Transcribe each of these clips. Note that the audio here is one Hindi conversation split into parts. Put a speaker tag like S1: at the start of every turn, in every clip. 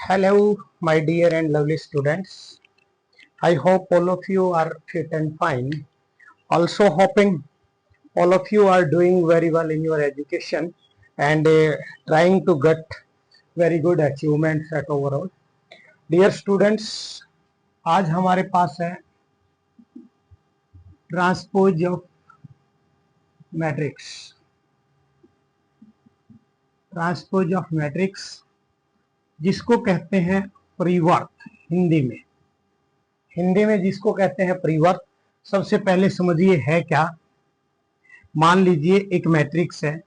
S1: Hello, my dear and lovely students. I hope all of you are fit and fine. Also, hoping all of you are doing very well in your education and trying to get very good achievements at overall. Dear students, आज हमारे पास है transpose of matrix. Transpose of matrix जिसको कहते हैं परिवर्त हिंदी में जिसको कहते हैं परिवर्त. सबसे पहले समझिए है क्या. मान लीजिए एक मैट्रिक्स है,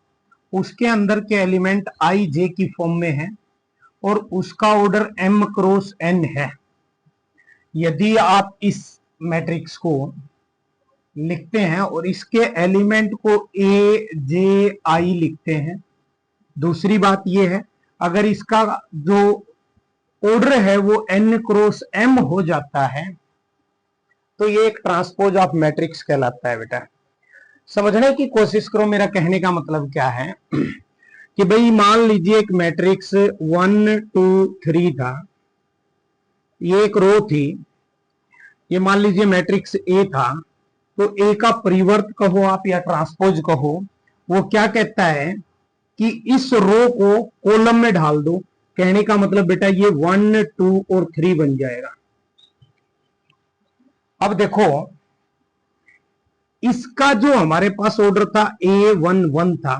S1: उसके अंदर के एलिमेंट आई जे की फॉर्म में है और उसका ऑर्डर m क्रॉस n है. यदि आप इस मैट्रिक्स को लिखते हैं और इसके एलिमेंट को a j i लिखते हैं. दूसरी बात यह है, अगर इसका जो ऑर्डर है वो n क्रॉस m हो जाता है तो ये एक ट्रांसपोज ऑफ मैट्रिक्स कहलाता है. बेटा समझने की कोशिश करो, मेरा कहने का मतलब क्या है कि भाई मान लीजिए एक मैट्रिक्स 1 2 3 था, ये एक रो थी. ये मान लीजिए मैट्रिक्स ए था, तो ए का परिवर्त कहो आप या ट्रांसपोज कहो, वो क्या कहता है कि इस रो को कॉलम में ढाल दो. कहने का मतलब बेटा ये 1 2 और 3 बन जाएगा. अब देखो, इसका जो हमारे पास ऑर्डर था A11 था,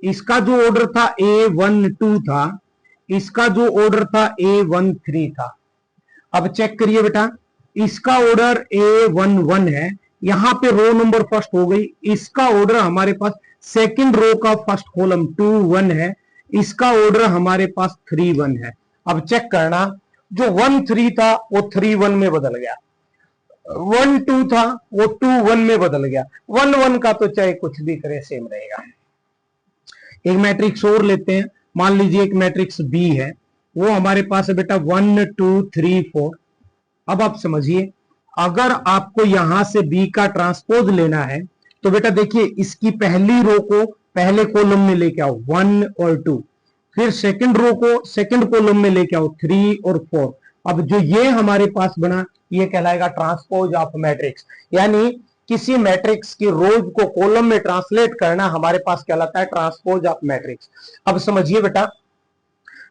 S1: इसका जो ऑर्डर था A12 था, इसका जो ऑर्डर था A13 था. अब चेक करिए बेटा, इसका ऑर्डर A11 है, यहां पे रो नंबर फर्स्ट हो गई. इसका ऑर्डर हमारे पास सेकंड रो का फर्स्ट कॉलम 2 1 है, इसका ऑर्डर हमारे पास 3 1 है. अब चेक करना, जो 1 3 था वो 3 1 में बदल गया, 1 2 था वो 2 1 में बदल गया. 1 1 का तो चाहे कुछ भी करे सेम रहेगा. एक मैट्रिक्स और लेते हैं. मान लीजिए एक मैट्रिक्स बी है, वो हमारे पास है बेटा 1 2 3 4. अब आप समझिए, अगर आपको यहां से बी का ट्रांसपोज लेना है तो बेटा देखिए, इसकी पहली रो को पहले कॉलम में लेके आओ 1 और 2, फिर सेकंड रो को सेकंड कॉलम में लेके आओ 3 और 4. अब जो ये हमारे पास बना, ये कहलाएगा ट्रांसपोज ऑफ मैट्रिक्स. यानी किसी मैट्रिक्स की रोज को कॉलम में ट्रांसलेट करना हमारे पास कहलाता है ट्रांसपोज ऑफ मैट्रिक्स. अब समझिए बेटा,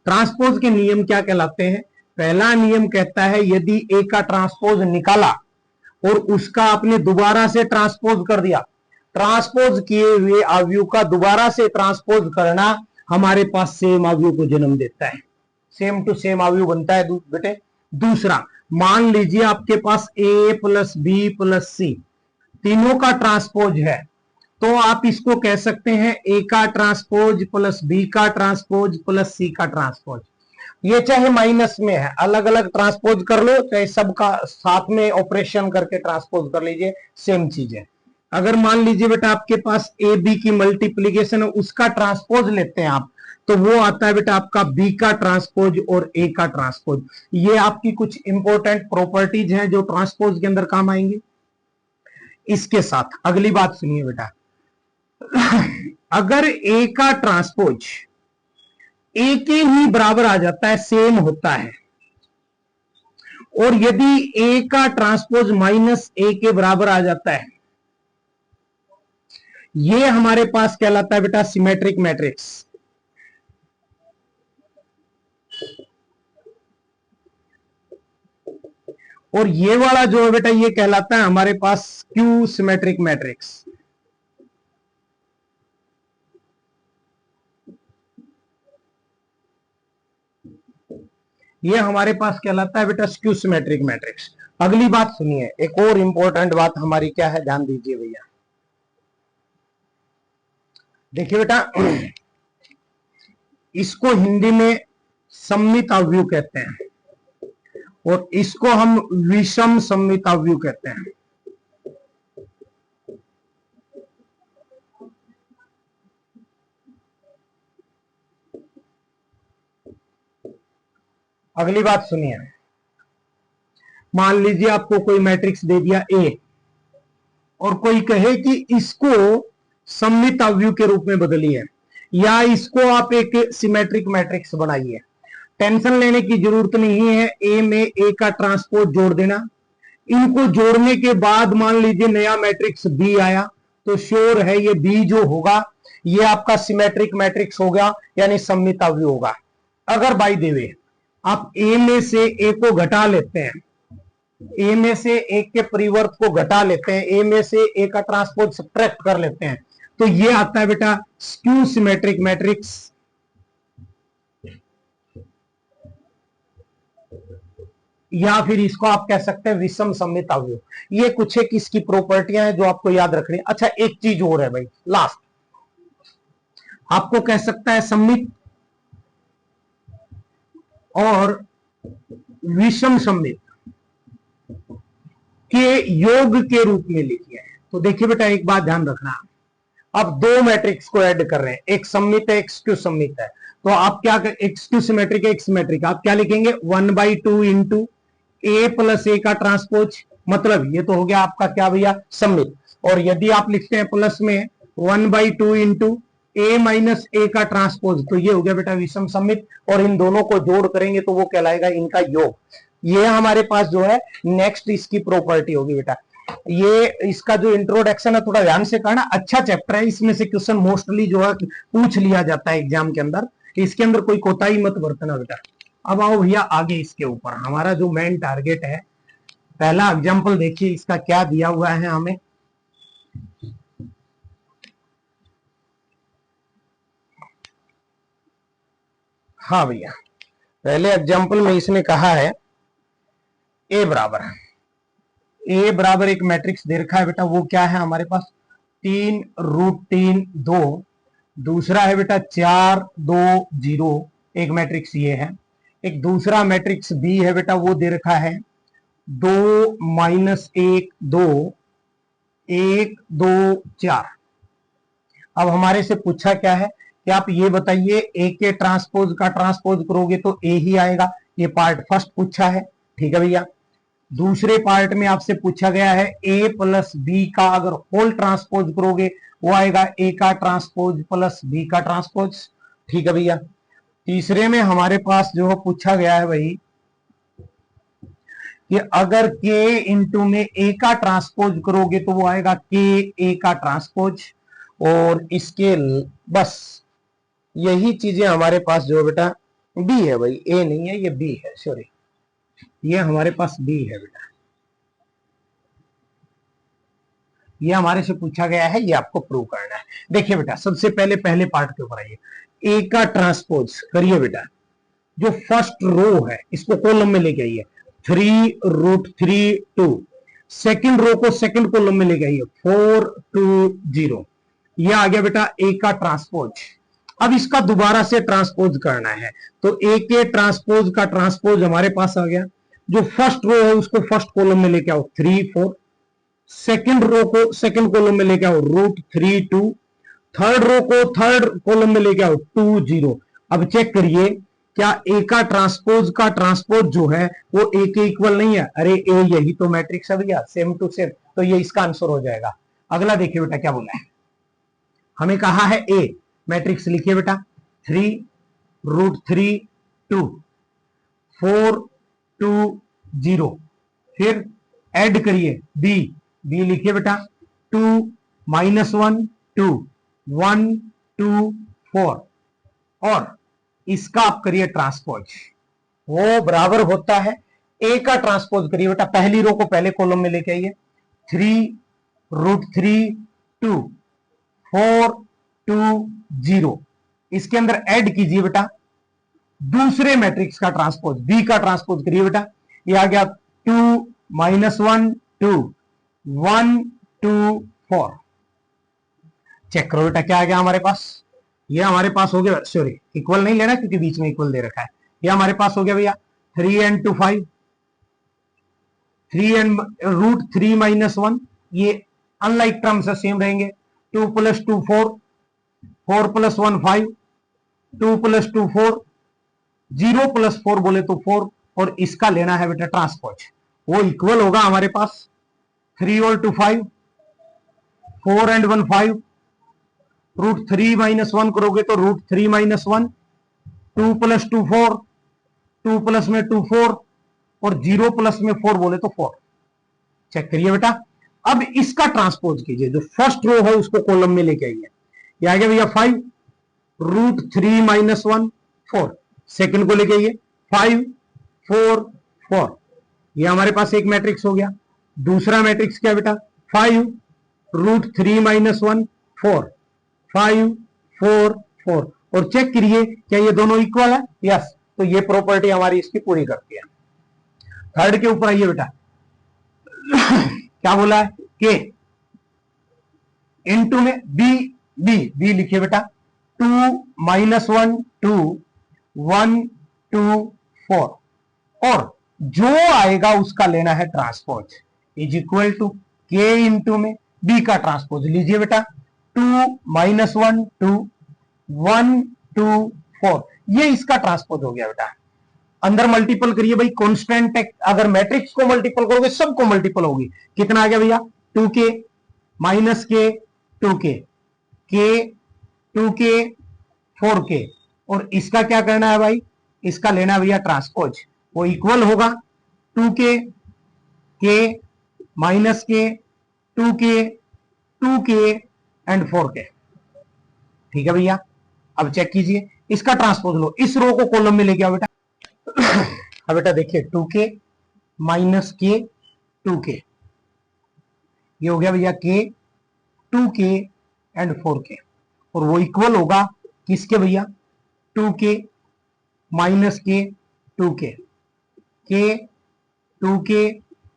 S1: ट्रांसपोज के नियम क्या कहलाते हैं. पहला नियम कहता है, यदि ए का ट्रांसपोज निकाला और उसका आपने दोबारा से ट्रांसपोज कर दिया, ट्रांसपोज किए हुए अवयव का दोबारा से ट्रांसपोज करना हमारे पास सेम अवयव को जन्म देता है. सेम टू सेम अवयव बनता है बेटे. दूसरा, मान लीजिए आपके पास a प्लस बी प्लस सी तीनों का ट्रांसपोज है, तो आप इसको कह सकते हैं a का ट्रांसपोज प्लस b का ट्रांसपोज प्लस c का ट्रांसपोज. ये चाहे माइनस में है, अलग अलग ट्रांसपोज कर लो, चाहे सबका साथ में ऑपरेशन करके ट्रांसपोज कर लीजिए, सेम चीज है. अगर मान लीजिए बेटा आपके पास ए बी की मल्टीप्लीकेशन है, उसका ट्रांसपोज लेते हैं आप, तो वो आता है बेटा आपका बी का ट्रांसपोज और ए का ट्रांसपोज. ये आपकी कुछ इंपॉर्टेंट प्रॉपर्टीज हैं जो ट्रांसपोज के अंदर काम आएंगे. इसके साथ अगली बात सुनिए बेटा, अगर ए का ट्रांसपोज ए के ही बराबर आ जाता है, सेम होता है, और यदि ए का ट्रांसपोज माइनस ए के बराबर आ जाता है, ये हमारे पास कहलाता है बेटा सिमेट्रिक मैट्रिक्स. और ये वाला जो है बेटा, ये कहलाता है हमारे पास क्यू सिमेट्रिक मैट्रिक्स. ये हमारे पास कहलाता है बेटा स्क्यू सिमेट्रिक मैट्रिक्स. अगली बात सुनिए, एक और इंपॉर्टेंट बात हमारी क्या है, ध्यान दीजिए भैया. देखिए बेटा, इसको हिंदी में सममित अवयव कहते हैं और इसको हम विषम सममित अवयव कहते हैं. अगली बात सुनिए, मान लीजिए आपको कोई मैट्रिक्स दे दिया ए और कोई कहे कि इसको सममित अवयव के रूप में बदलिए या इसको आप एक सिमेट्रिक मैट्रिक्स बनाइए, टेंशन लेने की जरूरत नहीं है, ए में ए का ट्रांसपोज जोड़ देना। इनको जोड़ने के बाद मान लीजिए नया मैट्रिक्स बी आया, तो श्योर है ये बी जो होगा ये आपका सिमेट्रिक मैट्रिक्स होगा, यानी सममित अवयव होगा। अगर बाय द वे आप ए में से ए को घटा लेते हैं, ए में से एक के परिवर्त को घटा लेते हैं, ए में से ए का ट्रांसपोज सब्ट्रैक्ट कर लेते हैं, तो ये आता है बेटा स्क्यू सिमेट्रिक मैट्रिक्स। या फिर इसको आप कह सकते हैं विषम सममित अवयव। ये कुछ एक इसकी प्रॉपर्टियां हैं जो आपको याद रखनी। अच्छा एक चीज और है भाई, लास्ट आपको कह सकता है सममित और विषम सममित के योग के रूप में लिखिए। तो देखिए बेटा एक बात ध्यान रखना, अब दो मैट्रिक्स को ऐड कर रहे हैं, एक सममित है एक स्क्यू सममित है, तो आप क्या कर, एक स्क्यू सिमेट्रिक है एक सिमेट्रिक, आप क्या लिखेंगे 1/2 इंटू ए प्लस ए का ट्रांसपोज, मतलब ये तो हो गया आपका क्या भैया सममित। और यदि आप लिखते हैं प्लस में 1/2 इंटू ए माइनस ए का ट्रांसपोज, तो ये हो गया बेटा विषम सममित। और इन दोनों को जोड़ करेंगे तो वो कहलाएगा इनका योग। ये हमारे पास जो है नेक्स्ट इसकी प्रॉपर्टी होगी बेटा। ये इसका जो इंट्रोडक्शन है थोड़ा ध्यान से करना, अच्छा चैप्टर है, इसमें से क्वेश्चन मोस्टली जो है पूछ लिया जाता है एग्जाम के अंदर, इसके अंदर कोई कोताही मत बरतना बेटा। अब आओ भैया आगे इसके ऊपर हमारा जो मेन टारगेट है, पहला एग्जाम्पल देखिए इसका क्या दिया हुआ है हमें। हाँ भैया पहले एग्जाम्पल में इसने कहा है ए बराबर एक मैट्रिक्स दे रखा है बेटा, वो क्या है हमारे पास 3√3 2, दूसरा है बेटा 4 2 0, एक मैट्रिक्स ये है। एक दूसरा मैट्रिक्स बी है बेटा, वो दे रखा है 2 -1 2 1 2 4। अब हमारे से पूछा क्या है कि आप ये बताइए ए के ट्रांसपोज का ट्रांसपोज करोगे तो ए ही आएगा, ये पार्ट फर्स्ट पूछा है, ठीक है भैया। दूसरे पार्ट में आपसे पूछा गया है ए प्लस बी का अगर होल ट्रांसपोज करोगे वो आएगा ए का ट्रांसपोज प्लस बी का ट्रांसपोज, ठीक है भैया। तीसरे में हमारे पास जो पूछा गया है भाई कि अगर के इंटू में ए का ट्रांसपोज करोगे तो वो आएगा के ए का ट्रांसपोज। और इसके बस यही चीजें हमारे पास जो बेटा बी है भाई, ए नहीं है ये बी है, सॉरी ये हमारे पास बी है बेटा। ये हमारे से पूछा गया है, ये आपको प्रूव करना है। देखिए बेटा सबसे पहले पहले पार्ट के ऊपर आइए, ए का ट्रांसपोज करिए बेटा। जो फर्स्ट रो है इसको कॉलम में लेके आइए 3√3 2, सेकंड रो को सेकंड कॉलम में लेके आइए 4 2 0, ये आ गया बेटा ए का ट्रांसपोज। अब इसका दोबारा से ट्रांसपोज करना है, तो ए के ट्रांसपोज का ट्रांसपोज हमारे पास आ गया। जो फर्स्ट रो है उसको फर्स्ट कॉलम में लेके आओ 3 4, सेकंड रो को सेकंड कॉलम में लेके आओ √3 2, थर्ड रो को थर्ड कॉलम में लेके आओ 2 0। अब चेक करिए क्या ए का ट्रांसपोज जो है वो ए के इक्वल नहीं है? अरे ए यही तो मैट्रिक्स है भैया, सेम टू सेम, तो ये इसका आंसर हो जाएगा। अगला देखिए बेटा क्या बोला है, हमें कहा है ए मैट्रिक्स लिखिए बेटा 3√3 2 4 2 0, फिर ऐड करिए बी लिखिए बेटा 2 -1 2 1 2 4, और इसका आप करिए ट्रांसपोज, वो बराबर होता है ए का ट्रांसपोज करिए बेटा। पहली रो को पहले कॉलम में लेके आइए 3√3 2 4 2 0, इसके अंदर ऐड कीजिए बेटा दूसरे मैट्रिक्स का ट्रांसपोज, बी का ट्रांसपोज करिए बेटा। ये आ गया 2 -1 2 1 2 4, चेक करो बेटा क्या आ गया हमारे पास। ये हमारे पास हो गया, सॉरी इक्वल नहीं लेना क्योंकि बीच में इक्वल दे रखा है। ये हमारे पास हो गया भैया 3 and 2 5, 3 and √3 -1, ये अनलाइक टर्म से सेम रहेंगे। 2 + 2 4, 4 + 1 5, 2 + 2 4, 0 + 4 बोले तो 4, और इसका लेना है बेटा ट्रांसपोज, वो इक्वल होगा हमारे पास 3 और 2 5, 4 and 1 5, √3 - 1 करोगे तो √3 - 1, 2 + 2 4, 2 प्लस में 2 4 और 0 प्लस में 4 बोले तो 4। चेक करिए बेटा। अब इसका ट्रांसपोज कीजिए, जो फर्स्ट रो है उसको कॉलम में लेके आइए। ये आ गया भैया 5 √3 - 1 4। सेकंड को लेके आइए 5 4 4। ये हमारे पास एक मैट्रिक्स हो गया। दूसरा मैट्रिक्स क्या बेटा 5 √3 - 1 4 5 4 4। और चेक करिए क्या ये दोनों इक्वल है। यस, तो ये प्रॉपर्टी हमारी इसकी पूरी करती है। थर्ड के ऊपर आइए बेटा। क्या बोला है के इनटू में बी बी बी लिखिए बेटा 2 - 1 2 1 2 4 और जो आएगा उसका लेना है ट्रांसपोज इज इक्वल टू के इंटू में बी का ट्रांसपोज लीजिए बेटा 2 - 1 2 1 2 4। ये इसका ट्रांसपोज हो गया बेटा। अंदर मल्टीपल करिए भाई, कांस्टेंट है, अगर मैट्रिक्स को मल्टीपल करोगे सबको मल्टीपल होगी। कितना आ गया भैया 2k माइनस के 2k के 2k 4k। और इसका क्या करना है भाई, इसका लेना है भैया ट्रांसपोज। वो इक्वल होगा 2k के माइनस के 2k 2k एंड 4k। ठीक है भैया। अब चेक कीजिए इसका ट्रांसपोज लो, इस रो को कॉलम में लेके आओ बेटा। अब बेटा देखिए 2k माइनस के 2k, ये हो गया भैया k 2k एंड 4k। और वो इक्वल होगा किसके भैया 2k माइनस के 2k k 2k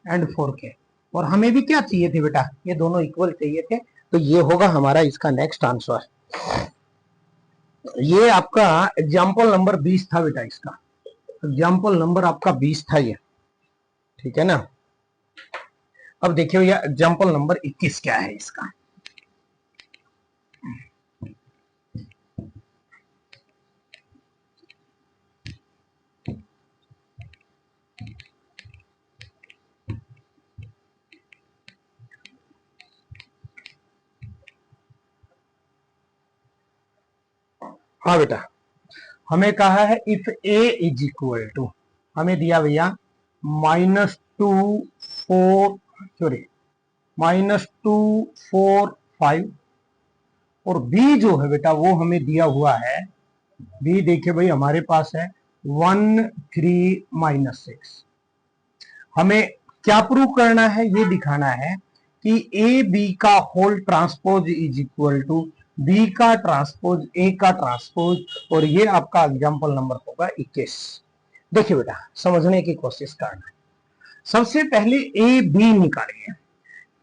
S1: and 4k। और हमें भी क्या चाहिए थे बेटा, ये दोनों इक्वल चाहिए थे। तो ये होगा हमारा इसका नेक्स्ट आंसर। ये आपका एग्जाम्पल नंबर 20 था बेटा। इसका एग्जाम्पल नंबर आपका 20 था ये, ठीक है ना। अब देखिए भैया एग्जाम्पल नंबर 21 क्या है इसका। हाँ बेटा, हमें कहा है if a is equal to, हमें दिया भैया -2 4 सॉरी -2 4 5 और b जो है बेटा वो हमें दिया हुआ है। b देखिए भाई हमारे पास है 1 3 -6। हमें क्या प्रूव करना है, ये दिखाना है कि ए बी का whole transpose is equal to B का ट्रांसपोज ए का ट्रांसपोज। और ये आपका एग्जाम्पल नंबर होगा 21। देखिए बेटा समझने की कोशिश करना है। सबसे पहले ए बी निकालिए।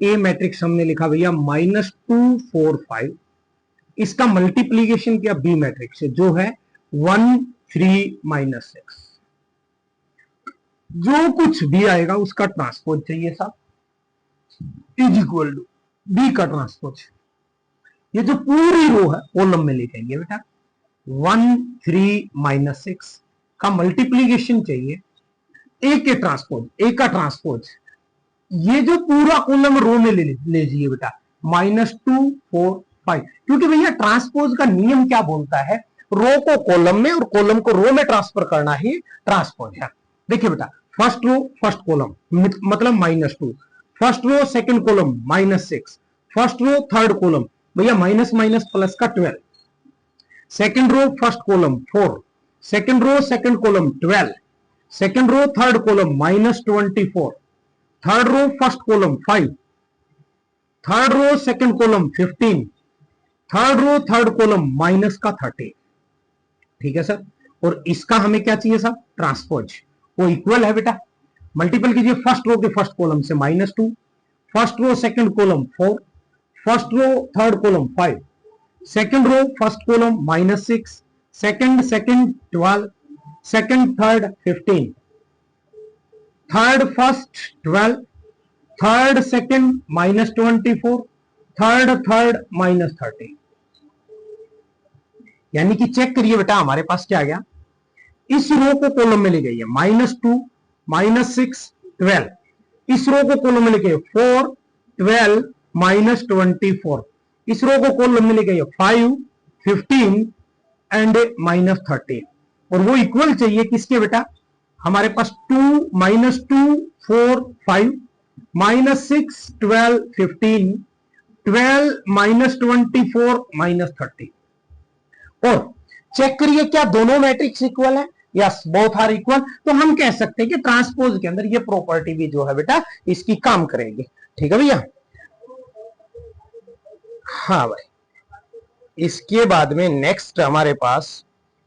S1: ए मैट्रिक्स हमने लिखा भैया -2 4 5। इसका मल्टीप्लीकेशन क्या बी मैट्रिक्स से जो है 1 3 -6। जो कुछ भी आएगा उसका ट्रांसपोज चाहिए साहब इज इक्वल टू बी का ट्रांसपोज। ये जो पूरी रो है कॉलम में लेके आएंगे बेटा 1 3 -6 का मल्टीप्लीकेशन चाहिए ए के ट्रांसपोज, ए का ट्रांसपोज। ये जो पूरा कॉलम रो में ले लीजिए बेटा -2 4 5। क्योंकि भैया ट्रांसपोज का नियम क्या बोलता है, रो को कॉलम में और कॉलम को रो में ट्रांसफर करना ही ट्रांसपोज है। देखिए बेटा फर्स्ट रो फर्स्ट कॉलम मतलब -2, first row second column -6, first row third column भैया माइनस माइनस प्लस का 12, second row first column 4, second row second column 12, second row third column -24, third row first column 5, third row second column 15, third row third column minus का 30। ठीक है सर। और इसका हमें क्या चाहिए सर ट्रांसपोज। वो इक्वल है बेटा, मल्टीपल कीजिए फर्स्ट रो के फर्स्ट कॉलम से -2, first row second column 4, first row third column 5, second row first column -6, second second 12, second third 15, third first 12, third second -24, third third -30। यानी कि चेक करिए बेटा हमारे पास क्या आ गया, इस रो को कॉलम में ले गई है -2 -6 12, इस रो को कॉलम में ले गई 4 12 -24, इस रो को कॉलम में ले गई 5 15 एंड -30। और वो इक्वल चाहिए किसके बेटा हमारे पास 2 -2 4 5 -6 12 15 12 -24 -30 और चेक करिए क्या दोनों मैट्रिक्स इक्वल है। Yes, both are equal. तो हम कह सकते हैं कि ट्रांसपोज के अंदर ये प्रॉपर्टी भी जो है बेटा इसकी काम करेगी। ठीक है भैया। हाँ भाई, इसके बाद में नेक्स्ट हमारे पास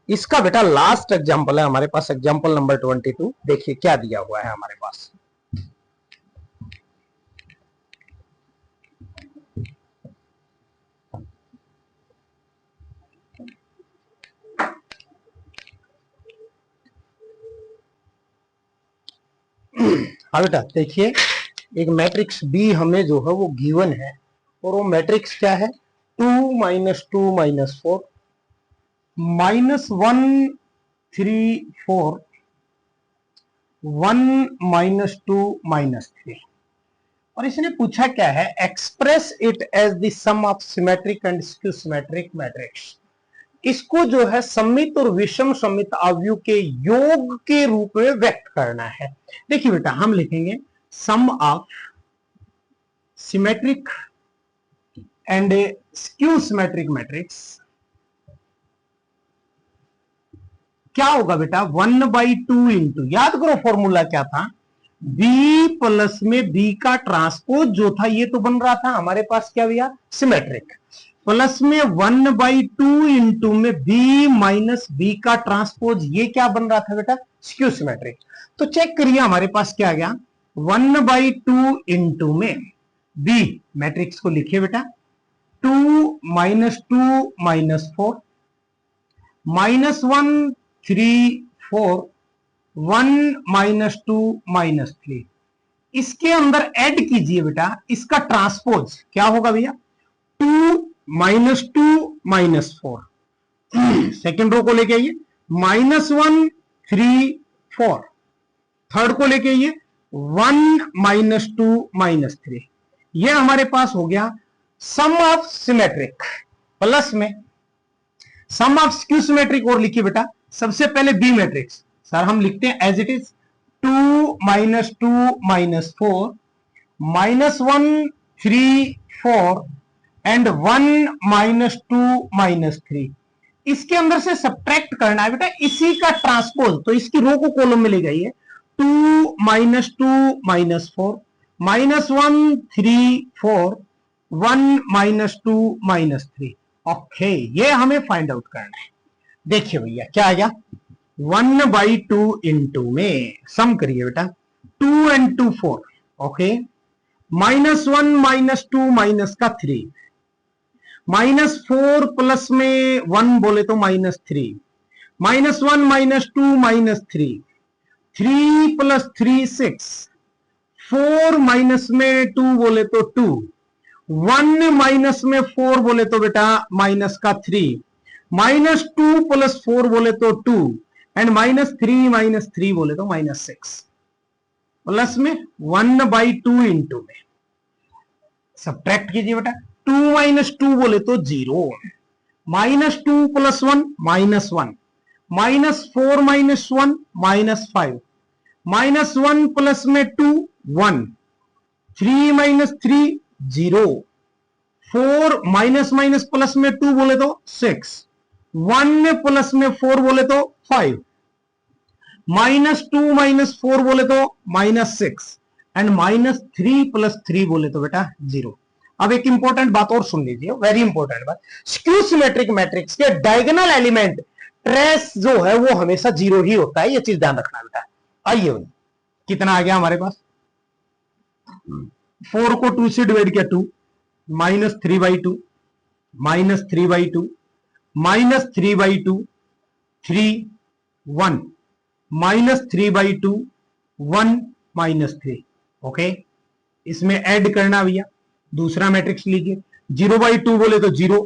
S1: इसका बेटा लास्ट एग्जांपल है हमारे पास, एग्जांपल नंबर 22। देखिए क्या दिया हुआ है हमारे पास। हाँ बेटा देखिए, एक मैट्रिक्स बी हमें जो है वो गिवन है और वो मैट्रिक्स क्या है, 2 -2 -4 -1 3 4 1 -2 -3 और इसने पूछा क्या है, express it as the sum of symmetric and skew symmetric matrix. इसको जो है सममित और विषम सममित अवयव के योग के रूप में व्यक्त करना है। देखिए बेटा हम लिखेंगे sum of symmetric and skew symmetric matrix. क्या होगा बेटा, 1/2 इंटू, याद करो फॉर्मूला क्या था, बी प्लस में बी का ट्रांसपोज जो था ये तो बन रहा था हमारे पास क्या भैया, सिमेट्रिक, प्लस में 1/2 इंटू में बी माइनस बी का ट्रांसपोज ये क्या बन रहा था बेटा, स्क्यू सिमेट्रिक। तो चेक करिए हमारे पास क्या आ गया, 1/2 इंटू में बी, मैट्रिक्स को लिखिए बेटा, 2 -2 -4 -1 3 4 1 -2 -3। इसके अंदर ऐड कीजिए बेटा इसका ट्रांसपोज क्या होगा भैया, 2 -2 -4, सेकेंड रो को लेके आइए, -1 3 4, थर्ड को लेके आइए 1 -2 -3। ये हमारे पास हो गया सम ऑफ सिमेट्रिक प्लस में सम ऑफ स्क्यू सिमेट्रिक। और लिखिए बेटा सबसे पहले बी मैट्रिक्स, सर हम लिखते हैं एज इट इज 2 -2 -4 -1 3 4 एंड 1 -2 -3। इसके अंदर से सब्ट्रैक्ट करना है बेटा इसी का ट्रांसपोज, तो इसकी रो को कॉलम में ले जाइए, 2 -2 -4 -1 3 4 1 -2 -3। ओके, ये हमें फाइंड आउट करना है। देखिए भैया क्या आ गया, 1/2 इंटू में सम करिए बेटा, 2 and 2 4, ओके, -1 -2 माइनस का 3, -4 प्लस में 1 बोले तो -3, -1 -2 -3, 3 + 3 6, 4 माइनस में 2 बोले तो 2, 1 माइनस में 4 बोले तो बेटा माइनस का 3, -2 + 4 बोले तो 2 एंड -3 -3 बोले तो -6, प्लस में 1/2 इंटू में सब्ट्रैक्ट कीजिए बेटा, 2 - 2 बोले तो 0, -2 + 1 -1, -4 - 1 -5, -1 प्लस में 2 1, 3 - 3 0, 4 माइनस माइनस प्लस में 2 बोले तो 6, 1 प्लस में 4 बोले तो 5, -2 - 4 बोले तो -6 एंड -3 + 3 बोले तो बेटा 0। अब एक इंपॉर्टेंट बात और सुन लीजिए, वेरी इंपॉर्टेंट बात, स्क्यू सिमेट्रिक मैट्रिक्स के डायगोनल एलिमेंट ट्रेस जो है वो हमेशा 0 ही होता है, ये चीज ध्यान रखना बेटा। आइए कितना आ गया हमारे पास, 4 को 2 से डिवाइड किया 2, -3/2 -3/2 -3/2 3 1 -3/2 1 -3। ओके, इसमें ऐड करना भैया, दूसरा मैट्रिक्स लीजिए, 0/2 बोले तो 0,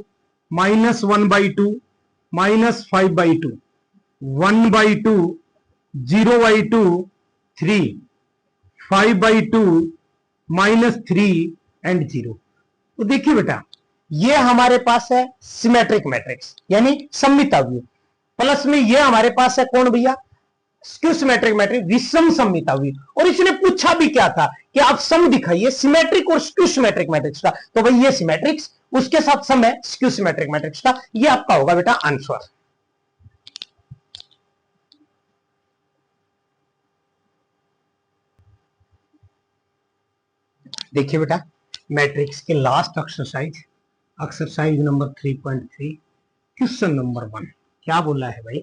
S1: -1/2 -5/2 1/2 0/2 3 5/2 -3 एंड 0। तो देखिए बेटा ये हमारे पास है सिमेट्रिक मैट्रिक्स यानी सममित अवयव, प्लस में ये हमारे पास है कौन भैया, स्क्यू सिमेट्रिक मैट्रिक्स विषम सममिता हुई। और इसने पूछा भी क्या था कि आप सम दिखाइए सिमेट्रिक और स्क्यू सिमेट्रिक मैट्रिक्स का, तो भाई ये सिमेट्रिक्स उसके साथ सम है स्क्यू सिमेट्रिक मैट्रिक्स का, ये आपका होगा बेटा आंसर। देखिए बेटा मैट्रिक्स के last exercise, exercise number 3.3 question number 1 क्या बोला है भाई,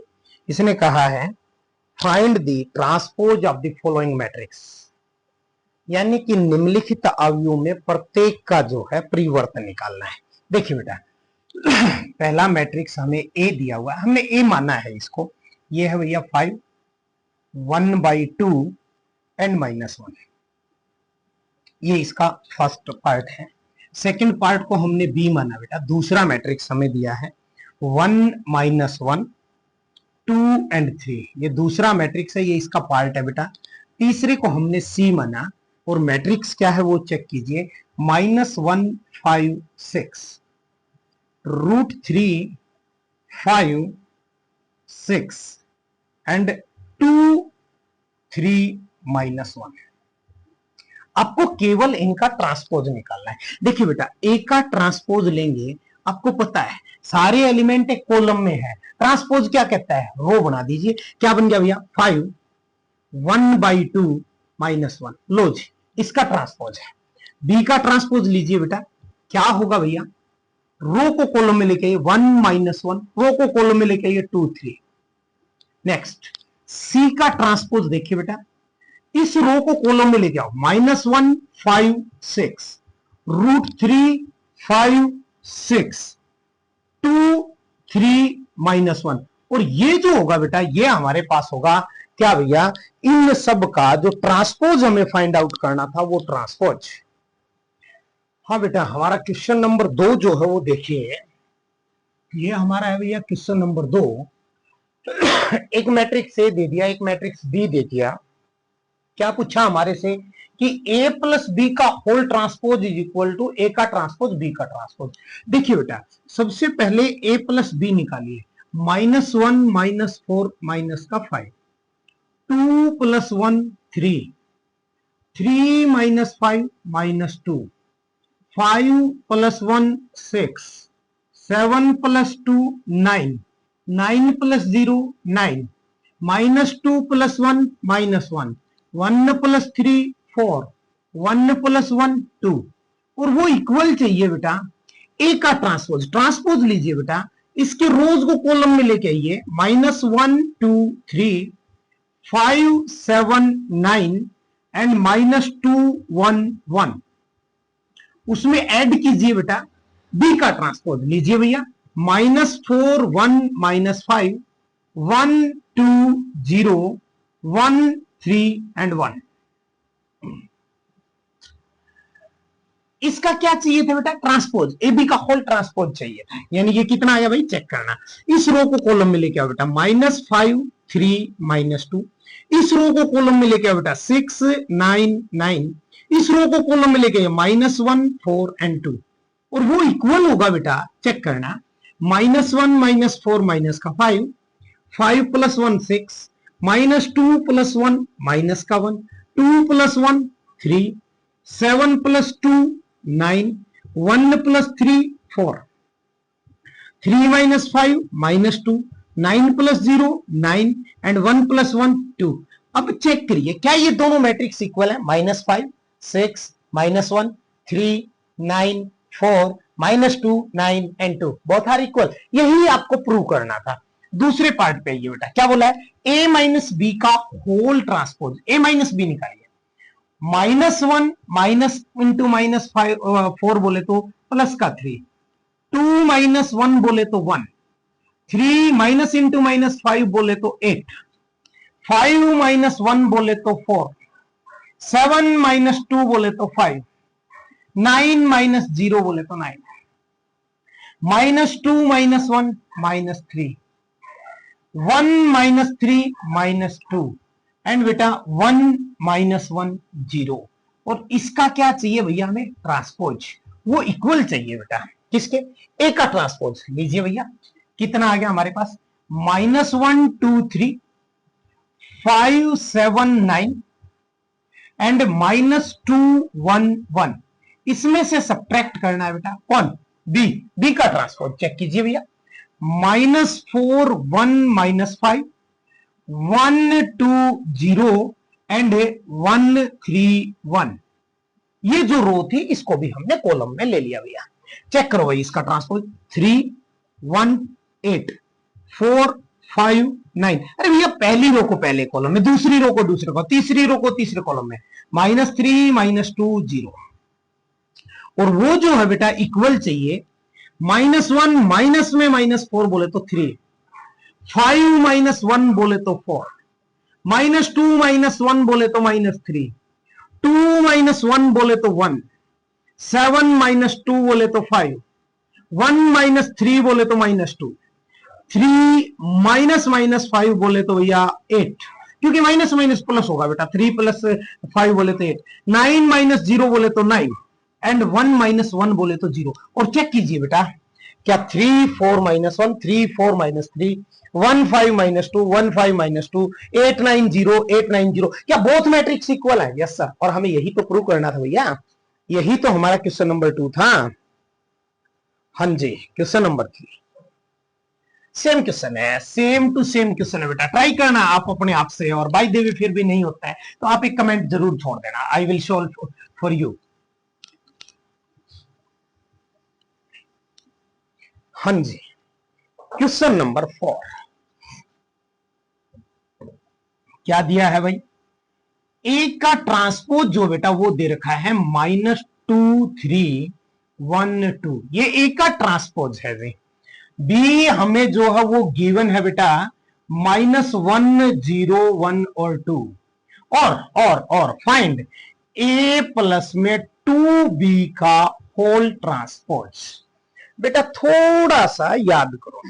S1: इसने कहा है find the transpose of the following matrix, यानी कि निम्नलिखित अवयवों में प्रत्येक का जो है परिवर्तन निकालना है। देखिए बेटा पहला मैट्रिक्स हमें ए दिया हुआ है, हमने ए माना है इसको, ये है भैया 5 1/2 एंड -1, ये इसका फर्स्ट पार्ट है। सेकंड पार्ट को हमने बी माना बेटा, दूसरा मैट्रिक्स हमें दिया है 1 -1 2 एंड 3, ये दूसरा मैट्रिक्स है, ये इसका पार्ट है बेटा। तीसरे को हमने सी माना और मैट्रिक्स क्या है वो चेक कीजिए, -1 5 6 √3 5 6 एंड 2 3 -1। आपको केवल इनका ट्रांसपोज निकालना है। देखिए बेटा ए का ट्रांसपोज लेंगे, आपको पता है सारे एलिमेंट एक कॉलम में है, ट्रांसपोज क्या कहता है, रो बना दीजिए। क्या बन गया भैया 5 1/2 -1, लो जी इसका ट्रांसपोज है। बी का ट्रांसपोज लीजिए बेटा, क्या होगा भैया, रो को कॉलम में लेके 1 -1, रो को कॉलम में लेके 2 3। नेक्स्ट सी का ट्रांसपोज देखिए बेटा, इस रो को कॉलम में लेके आओ, -1 5 6 √3 5 6 2 3 -1। और ये जो होगा बेटा ये हमारे पास होगा क्या भैया, इन सब का जो ट्रांसपोज हमें फाइंड आउट करना था वो ट्रांसपोज। हाँ बेटा हमारा क्वेश्चन नंबर 2 जो है वो देखिए, ये हमारा है भैया क्वेश्चन नंबर 2। एक मैट्रिक्स ए दे दिया, एक मैट्रिक्स बी दे दिया। क्या पूछा हमारे से कि a प्लस बी का whole transpose is equal to A का ट्रांसपोज बी का ट्रांसपोज। देखिए बेटा सबसे पहले a प्लस बी निकालिए, -1 -4 -5 2 + 1 3 3 - 5 -2 5 + 1 6 7 + 2 9 9 + 0 9 -2 + 1 -1 1 + 3 4 1 + 1 2। और वो इक्वल चाहिए बेटा ए का ट्रांसपोज, ट्रांसपोज लीजिए बेटा, इसके रोज को कॉलम में लेके आइए, -1 2 3 5 7 9 एंड -2 1 1। उसमें ऐड कीजिए बेटा बी का ट्रांसपोज लीजिए भैया, -4 1 -5 1 2 0 1 3 एंड 1। इसका क्या चाहिए था बेटा, ट्रांसपोज, ए बी का होल ट्रांसपोज चाहिए था, यानी ये कितना आया भाई चेक करना। इस रो को कॉलम में लेके आओ बेटा, -5 3 -2, इस रो को कॉलम में लेके आओ बेटा 6 9 9, इस रो को कॉलम में लेके -1 4 एंड 2। और वो इक्वल होगा बेटा चेक करना, -1 -4 -5 5 + 1 6 -2 + 1 -1 2 + 1 3 7 + 2 9 1 + 3 4 3 - 5 -2 9 + 0 9 एंड 1 + 1 2। अब चेक करिए क्या ये दोनों मैट्रिक्स इक्वल है, -5 6 -1 3 9 4 -2 9 एंड 2 बोथ आर इक्वल। यही आपको प्रूव करना था। दूसरे पार्ट पे ये बेटा क्या बोला है, a माइनस बी का whole transpose, a minus B निकालिए, -1 माइनस इंटू -4 बोले तो प्लस का 3, 2 - 1 बोले तो 1, 3 माइनस इंटू -5 बोले तो 8, 5 - 1 बोले तो 4, 7 - 2 बोले तो 5, 9 - 0 बोले तो 9, -2 - 1 -3, 1 - 3 -2 एंड बेटा 1 - 1 0। और इसका क्या चाहिए भैया हमें, ट्रांसपोज, वो इक्वल चाहिए बेटा किसके, ए का ट्रांसपोज लीजिए भैया, कितना आ गया हमारे पास, -1 2 3 579 एंड -211, इसमें से सब्ट्रैक्ट करना है बेटा कौन, बी, बी का ट्रांसपोज चेक कीजिए भैया, -4 1 -5 1 2 0 एंड 1 3 1, ये जो रो थी इसको भी हमने कॉलम में ले लिया भैया। चेक करो भाई इसका ट्रांसपोज 3 1 8 4 5 9, अरे भैया पहली रो को पहले कॉलम में, दूसरी रो को दूसरे को, तीसरी रो को तीसरे कॉलम में, -3 -2 0, और वो जो है बेटा इक्वल चाहिए -1 माइनस में -4 बोले तो 3, 5 -1 बोले तो 4, -2 -1 बोले तो -3, 2 -1 बोले तो 1, 7 -2 बोले तो 5, 1 -3 बोले तो -2, 3 -5 बोले तो भैया 8, क्योंकि माइनस माइनस प्लस होगा बेटा, 3 + 5 बोले तो 8, 9 - 0 बोले तो 9 एंड 1 - 1 बोले तो 0। और चेक कीजिए बेटा क्या 3 4 -1 3 4 -3 1 5 -2 1 5 -2 8 9 0 8 9 0, क्या बोथ मैट्रिक्स इक्वल है? यस सर, और हमें यही तो प्रूव करना था भैया, यही तो हमारा क्वेश्चन नंबर 2 था। हाँ जी, क्वेश्चन नंबर 3 सेम क्वेश्चन है, सेम टू सेम क्वेश्चन है बेटा, ट्राई करना आप अपने आप से, और बाय द वे फिर भी नहीं होता है तो आप एक कमेंट जरूर छोड़ देना, I will solve for you. हाँ जी, क्वेश्चन नंबर 4 क्या दिया है भाई, ए का ट्रांसपोज जो बेटा वो दे रखा है -2 3 1 2, ये ए का ट्रांसपोज है भाई। बी हमें जो है वो गिवन है बेटा -1 0 1 और 2, और फाइंड ए प्लस में 2b का होल ट्रांसपोज। बेटा थोड़ा सा याद करो,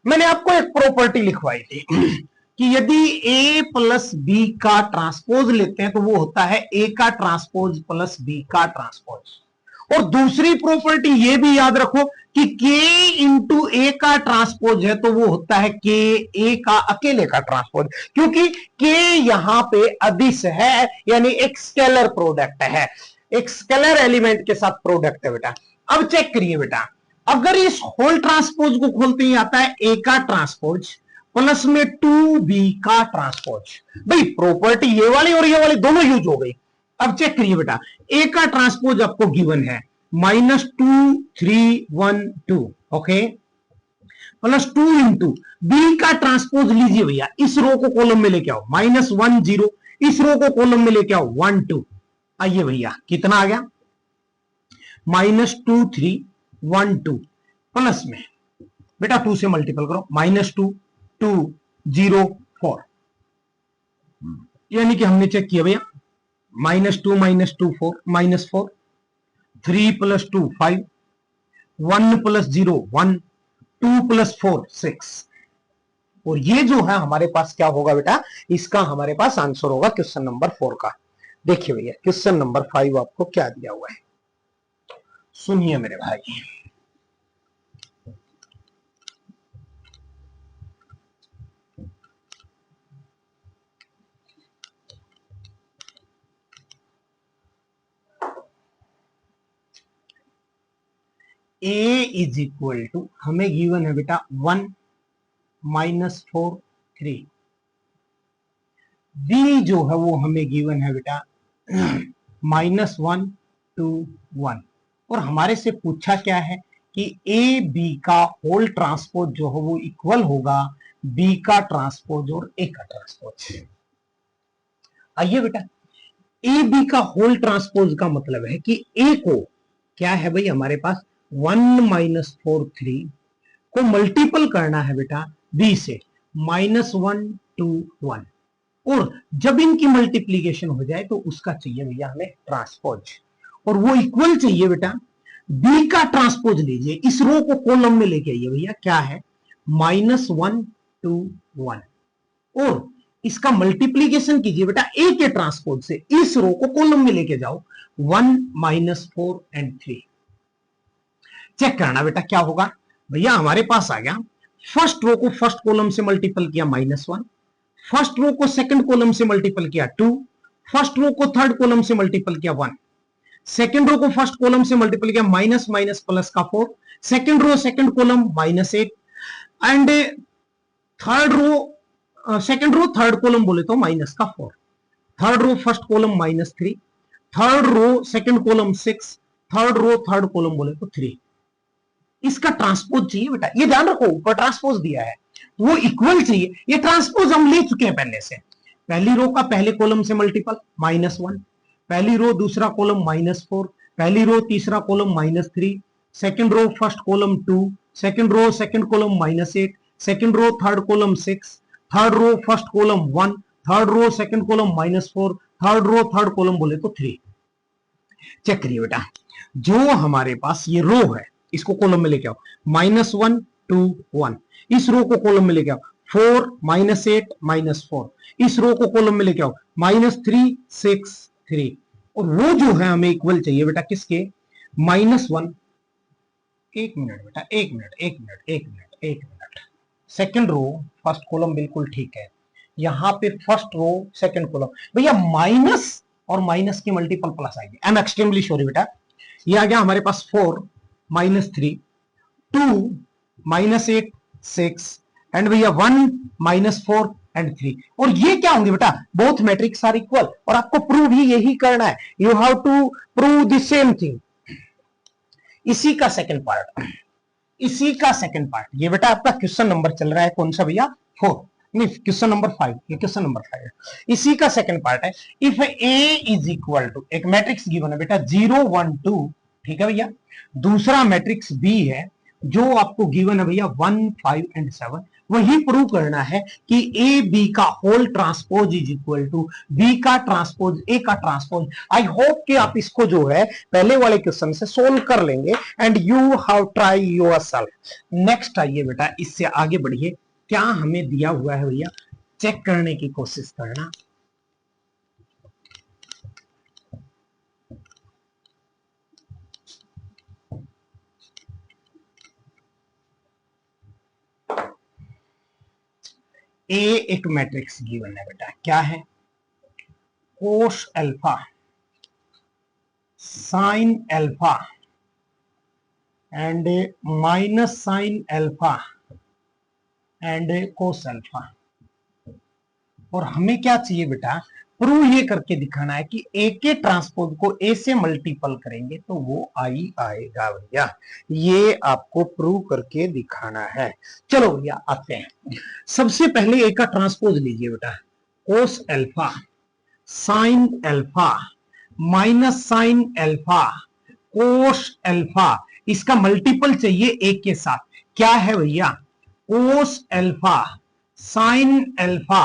S1: मैंने आपको एक प्रॉपर्टी लिखवाई थी कि यदि a प्लस बी का ट्रांसपोज लेते हैं तो वो होता है a का ट्रांसपोज प्लस b का ट्रांसपोज। और दूसरी प्रॉपर्टी ये भी याद रखो कि k इंटू a का ट्रांसपोज है तो वो होता है k a का अकेले का ट्रांसपोज, क्योंकि k यहां पे अदिश है, यानी एक स्केलर प्रोडक्ट है, एक स्केलर एलिमेंट के साथ प्रोडक्ट है बेटा। अब चेक करिए बेटा, अगर इस होल ट्रांसपोज को खोलते ही आता है a का ट्रांसपोज प्लस में 2b का ट्रांसपोज, भाई प्रॉपर्टी ये वाली दोनों यूज हो गई। अब चेक करिए बेटा, a का ट्रांसपोज आपको गिवन है -2 3 1 2, ओके, प्लस 2 इंटू बी का ट्रांसपोज लीजिए भैया, इस रो को कॉलम में लेके आओ -1 0, इस रो को कॉलम में लेके आओ 1 2, आइए भैया कितना आ गया -2 3 1 2, प्लस में बेटा 2 से मल्टीपल करो -2 2 0 4, यानी कि हमने चेक किया भैया -2 -2 4 -4, 3 + 2 5, 1 + 0 1, 2 + 4 6, और ये जो है हमारे पास क्या होगा बेटा, इसका हमारे पास आंसर होगा क्वेश्चन नंबर 4 का। देखिए भैया क्वेश्चन नंबर 5 आपको क्या दिया हुआ है, सुनिए मेरे भाई। a इज इक्वल टू हमें गिवन है बेटा 1 -4 3, b जो है वो हमें गिवन है बेटा -1 2 1, और हमारे से पूछा क्या है कि a b का होल ट्रांसपोज जो है वो इक्वल होगा b का ट्रांसपोज और a का ट्रांसपोज। आइए बेटा, a b का होल ट्रांसपोज का मतलब है कि a को क्या है भाई हमारे पास 1 -4 3 को मल्टीपल करना है बेटा b से -1 2 1, और जब इनकी मल्टीप्लीकेशन हो जाए तो उसका चाहिए भैया हमें ट्रांसपोज, और वो इक्वल चाहिए बेटा b का ट्रांसपोज लीजिए, इस रो को कॉलम में लेके आइए भैया, क्या है -1 2 1, और इसका मल्टीप्लीकेशन कीजिए बेटा a के ट्रांसपोज से, इस रो को कॉलम में लेके जाओ 1 -4 एंड 3। चेक करना बेटा क्या होगा भैया, हमारे पास आ गया फर्स्ट रो को फर्स्ट कॉलम से मल्टीपल किया -1, फर्स्ट रो को सेकंड कॉलम से मल्टीपल किया 2, फर्स्ट रो को थर्ड कॉलम से मल्टीपल किया 1, सेकंड रो को फर्स्ट कॉलम से मल्टीपल किया माइनस माइनस प्लस का 4, second row second column -8 and third row second row third column बोले तो माइनस का 4, third row first column -3, third row second column 6, third row third column बोले तो 3। इसका ट्रांसपोज चाहिए बेटा, ये ध्यान रखो ऊपर ट्रांसपोज दिया है वो इक्वल चाहिए, ये ट्रांसपोज हम ले चुके हैं पहले से। पहली रो का पहले कॉलम से मल्टीपल -1, पहली रो दूसरा कॉलम -4, पहली रो तीसरा column -3, second row first column 2, second row second column -8, second row third column 6, third row first column 1, third row second column -4, third row third column बोले तो 3। चेक करिए बेटा, जो हमारे पास ये रो है इसको कॉलम में लेके आओ, -1 2 1, इस रो को कॉलम में लेके आओ 4 -8 -4, इस रो को कॉलम में लेके आओ -3 6 3, और वो जो है हमें इक्वल चाहिए बेटा किसके, -1, एक मिनट बेटा, एक minute, second row first column बिल्कुल ठीक है, यहां पे फर्स्ट रो सेकंड कॉलम, भैया माइनस और माइनस के मल्टीपल प्लस आएंगे, आई एम एक्सट्रीमली सॉरी बेटा, ये आ गया हमारे पास 4 -3 2 -8 6 एंड भैया 1 -4 एंड 3, और ये क्या होंगे बेटा, बोथ मैट्रिक्स आर इक्वल, और आपको प्रूव ही यही करना है, you have to prove the same thing. इसी का सेकंड पार्ट, इसी का सेकंड पार्ट, ये बेटा आपका क्वेश्चन नंबर चल रहा है कौन सा भैया, 4 नहीं, क्वेश्चन नंबर 5, ये क्वेश्चन नंबर 5 इसी का सेकंड पार्ट है। If A is equal to, एक मैट्रिक्स गिवन है बेटा 0 1 2, ठीक है भैया, दूसरा मैट्रिक्स बी है जो आपको गिवन है भैया 1 5 एंड 7, वही प्रूव करना है कि ए बी का whole transpose is equal to B का ट्रांसपोज ए का ट्रांसपोज। आई होप कि आप इसको जो है पहले वाले क्वेश्चन से सोल्व कर लेंगे and you have try yourself. Next आइए बेटा, इससे आगे बढ़िए, क्या हमें दिया हुआ है भैया, चेक करने की कोशिश करना। ए एक मैट्रिक्स गिवन है बेटा, क्या है, cos alpha sine alpha and minus sine alpha and cos alpha, और हमें क्या चाहिए बेटा, प्रूव ये करके दिखाना है कि ए के ट्रांसपोज को ए से मल्टीपल करेंगे तो वो आई आएगा भैया, ये आपको प्रूव करके दिखाना है। चलो भैया आते हैं, सबसे पहले ए का ट्रांसपोज लीजिए बेटा, कोस alpha sine alpha minus sine alpha cos alpha, इसका मल्टीपल चाहिए ए के साथ, क्या है भैया, cos alpha sine alpha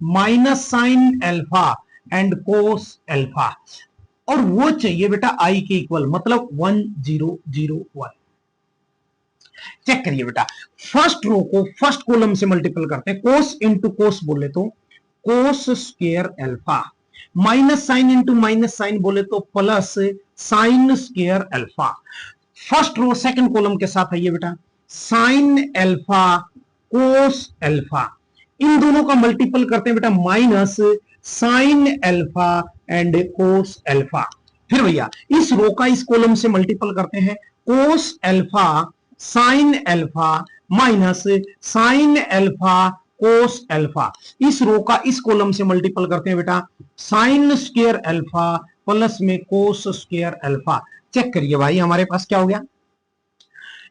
S1: minus sine alpha and cos alpha, और वो चाहिए बेटा आई के इक्वल, मतलब 1 0 0 1। चेक करिए बेटा, फर्स्ट रो को फर्स्ट कॉलम से मल्टीपल करते हैं, कोस इंटू कोस बोले तो cos square alpha, minus sine into minus sine बोले तो plus sine square alpha. First row second column के साथ आइए बेटा, साइन अल्फा कोस अल्फा, इन दोनों का मल्टीपल करते हैं बेटा, minus sine alpha and cos alpha. फिर भैया इस रो का इस कॉलम से मल्टीपल करते हैं, कोस alpha sine alpha minus sine alpha cos alpha, इस रो का इस कॉलम से मल्टीपल करते हैं बेटा, साइन स्क्वायर अल्फा प्लस में कोस स्क्वायर अल्फा। चेक करिए भाई, हमारे पास क्या हो गया,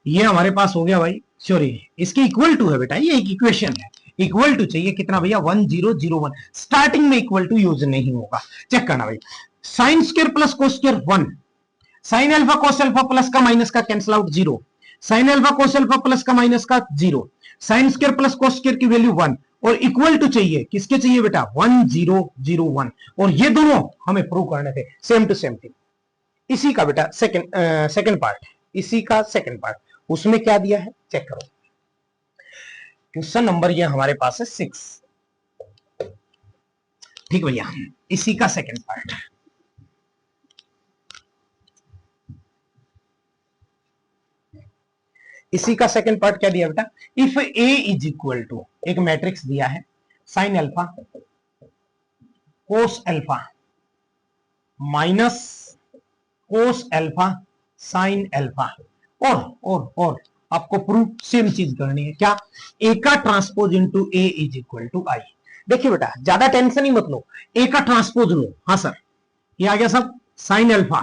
S1: ये हमारे पास हो गया भाई, सॉरी इसके इक्वल टू है बेटा, ये एक इक्वेशन है, इक्वल टू चाहिए कितना भैया, 1 0 0 1, स्टार्टिंग में इक्वल टू यूज नहीं होगा, चेक करना भाई, sign square plus cos square 1, sign alpha cos alpha plus का माइनस का cancel out 0, sine alpha cos alpha plus का माइनस का 0, sine square plus cos square की वैल्यू 1, और इक्वल टू चाहिए किसके चाहिए बेटा, 1 0 0 1, और ये दोनों हमें प्रूव करने थे, सेम टू सेम थिंग। इसी का बेटा सेकंड पार्ट, इसी का सेकंड पार्ट, उसमें क्या दिया है चेक करो, क्वेश्चन नंबर ये हमारे पास है 6, ठीक भैया, इसी का सेकंड पार्ट, इसी का सेकंड पार्ट क्या दिया बेटा, if A is equal to, एक मैट्रिक्स दिया है sine alpha cos alpha minus cos alpha sine alpha. और आपको प्रूफ सेम चीज करनी है, क्या? ए का transpose into A is equal to I. देखिए बेटा, ज्यादा टेंशन ही मत लो, ए का ट्रांसपोज लो। हाँ सर, ये आ गया सब साइन अल्फा।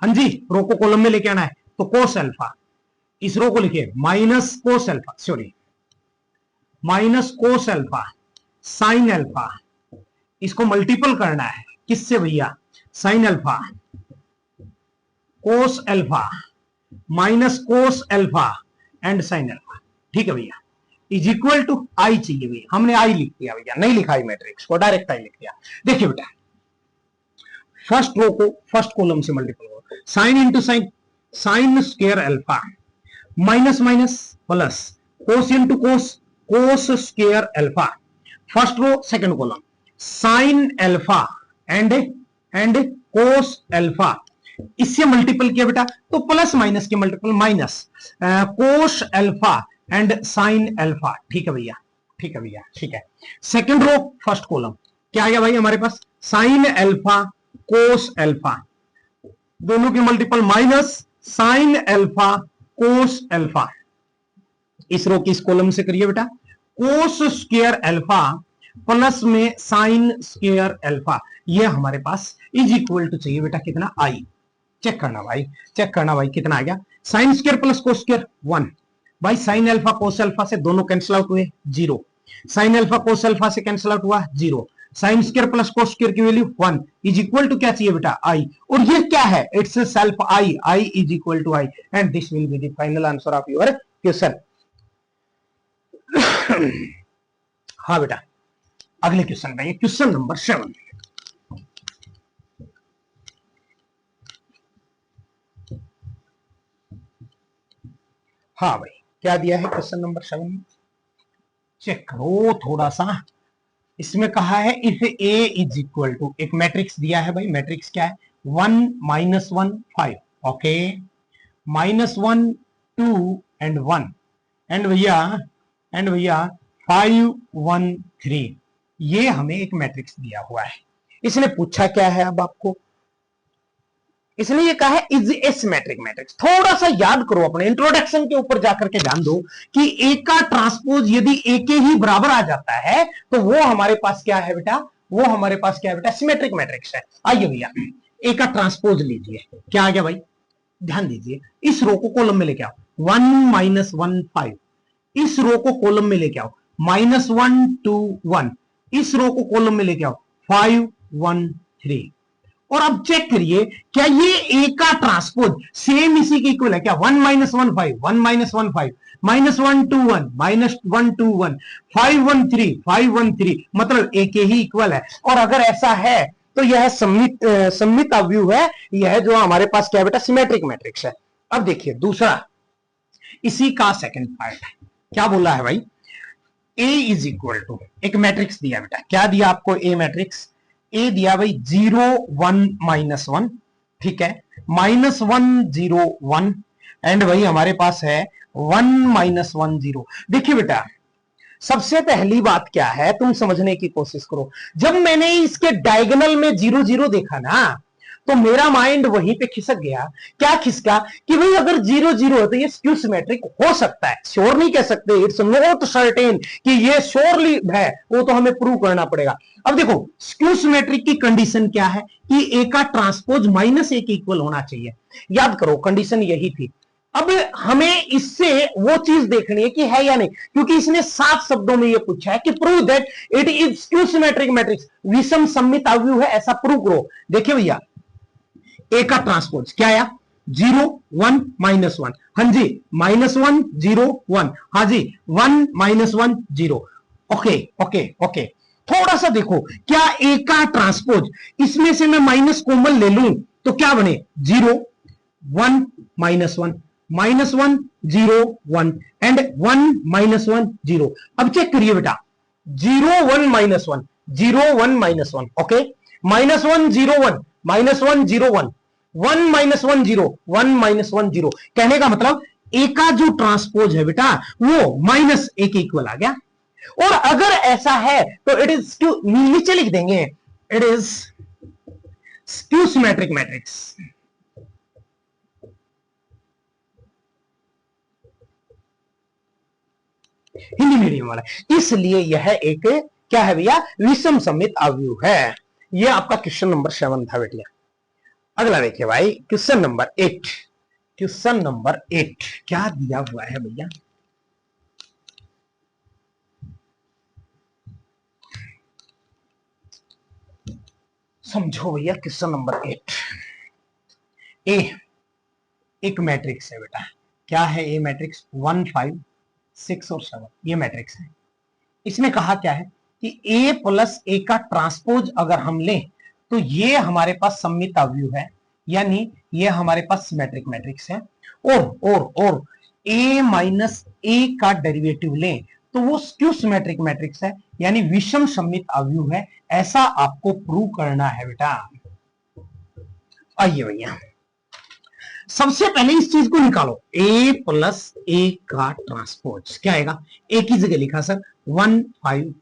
S1: हाँ जी, रो को कॉलम में लेके आना है, तो कोस अल्फा, इस रो को लिखिए minus cos alpha, sorry minus cos alpha sine alpha. इसको मल्टीपल करना है किससे भैया? Sign alpha cos alpha minus cos alpha and sine alpha. ठीक है भैया, इज इक्वल टू आई चाहिए भैया। हमने आई लिख दिया भैया, नहीं लिखा आई मैट्रिक्स को, डायरेक्ट आई लिख दिया। देखिए बेटा, फर्स्ट रो को फर्स्ट कॉलम से मल्टीपल करो, sine into sine, sine square alpha minus minus plus cos into cos, cos square alpha. First row second column, sine alpha and cos alpha, इससे मल्टीपल किया बेटा तो प्लस माइनस के multiple minus cos alpha and sine alpha. ठीक है भैया, ठीक है भैया, ठीक है। सेकंड रो फर्स्ट कॉलम क्या आ गया भाई हमारे पास? साइन अल्फा कोस अल्फा, दोनों के multiple minus sine alpha cos alpha. इस रो की इस कॉलम से करिए बेटा, कोस स्क्वायर अल्फा प्लस में साइन स्क्वायर अल्फा, ये हमारे पास इज इक्वल टू चाहिए बेटा कितना? आई। चेक करना भाई, चेक करना भाई, कितना आ गया? Sign square plus cos square 1 भाई, साइन अल्फा कोस अल्फा से दोनों कैंसिल आउट हुए 0, साइन अल्फा कोस अल्फा से कैंसिल आउट हुआ 0, sine square plus cos square की वैल्यू 1 इज इक्वल टू क्या चाहिए बेटा? आई। और ये क्या है? Itself I, I is equal to I and this will be the final answer of your question. हाँ बेटा, अगले क्वेश्चन पे, क्वेश्चन नंबर 7। हाँ भाई, क्या दिया है क्वेश्चन नंबर 7 में? चेक करो थोड़ा सा। इसमें कहा है if A is equal to, एक मैट्रिक्स दिया है भाई, मैट्रिक्स क्या है? 1 -1 5, ओके, -1 2 एंड 1 एंड भैया 5 1 3, ये हमें एक मैट्रिक्स दिया हुआ है। इसने पूछा क्या है? अब आपको इसने ये कहा है इज ए सिमेट्रिक मैट्रिक्स। थोड़ा सा याद करो, अपने इंट्रोडक्शन के ऊपर जाकर के ध्यान दो कि ए का ट्रांसपोज यदि ए के ही बराबर आ जाता है तो वो हमारे पास क्या है बेटा? वो हमारे पास क्या है बेटा? सिमेट्रिक मैट्रिक्स है। आइए भैया, ए का ट्रांसपोज लीजिए, क्या आ गया भाई? ध्यान दीजिए, इस रो को कॉलम में लेके आओ 1 -1 5, इस रो को कॉलम में लेके आओ -1 2 1, इस रो को कॉलम में लेके आओ 5 1 3। और अब चेक करिए, क्या ये ए का ट्रांसपोज सेम इसी के इक्वल है क्या? 1 -1 5, 1 -1 5, -1 2 1, -1 2 1, 5 1 3, 5 1 3, मतलब ए के ही इक्वल है। और अगर ऐसा है तो यह सममित अवयव है, यह जो हमारे पास क्या बेटा? सिमेट्रिक मैट्रिक्स है। अब देखिए दूसरा, इसी का सेकंड पार्ट है, क्या बोला है भाई? ए इज इक्वल टू, एक मैट्रिक्स दिया बेटा, क्या दिया आपको? ए मैट्रिक्स, ए दिया भाई 0 1 -1, ठीक है, -1 0 1 एंड भाई हमारे पास है 1 -1 0। देखिए बेटा, सबसे पहली बात क्या है, तुम समझने की कोशिश करो। जब मैंने इसके डायगोनल में 0 0 देखा ना, तो मेरा माइंड वहीं पे खिसक गया। क्या खिसका? कि भाई अगर 0 0 है तो ये स्क्यू सिमेट्रिक हो सकता है, श्योर नहीं कह सकते, इट्स नॉट सर्टेन कि ये श्योरली है, वो तो हमें प्रूव करना पड़ेगा। अब देखो, स्क्यू सिमेट्रिक की कंडीशन क्या है? कि ए का ट्रांसपोज -a के इक्वल होना चाहिए। याद करो, कंडीशन यही थी। अब हमें इससे वो चीज देखनी है कि है या नहीं, क्योंकि इसने 7 शब्दों में ये पूछा है कि prove that it is skew symmetric matrix, विषम सममित अवयव है, ऐसा प्रूव करो। देखिए भैया, ए का ट्रांसपोज क्या आया? 0 1 -1, हाँ जी, -1 0 1, हाँ जी, 1 -1 0। ओके ओके ओके, थोड़ा सा देखो, क्या ए का ट्रांसपोज, इसमें से मैं माइनस कॉमन ले लूं तो क्या बने? 0 1 -1, -1 0 1 एंड 1 -1 0। अब चेक करिए बेटा, 0 1 -1 0 1 -1, ओके, -1 0 1, -1 0 1, 1 -1 0, 1 -1 0। कहने का मतलब ए का जो ट्रांसपोज है बेटा वो -a के इक्वल आ गया।
S2: और अगर ऐसा है तो इट इज स्क्यू, नीचे लिख देंगे it is skew symmetric matrix. Hindi medium वाला, इसलिए यह एक क्या है भैया, विषम सममित अवयव है। यह आपका क्वेश्चन नंबर 7 था बेटिया। अगला देखिए भाई, क्वेश्चन नंबर 8। क्वेश्चन नंबर 8 क्या दिया हुआ है भैया, समझो भैया। क्वेश्चन नंबर 8, ए एक मैट्रिक्स है बेटा। क्या है ए मैट्रिक्स? 1 5 6 और 7 ये मैट्रिक्स है। इसमें कहा क्या है कि ए प्लस ए का ट्रांसपोज अगर हम लें तो ये हमारे पास सममित अवयव है, यानी ये हमारे पास सिमेट्रिक मैट्रिक्स है। और ए माइनस ए का डेरिवेटिव लें तो वो स्क्यू सिमेट्रिक मैट्रिक्स है, यानी विषम सममित अवयव है। ऐसा आपको प्रूव करना है बेटा। आइए भैया, सबसे पहले इस चीज को निकालो, ए प्लस ए का ट्रांसपोज क्या आएगा? ए की जगह लिखा सर 1 5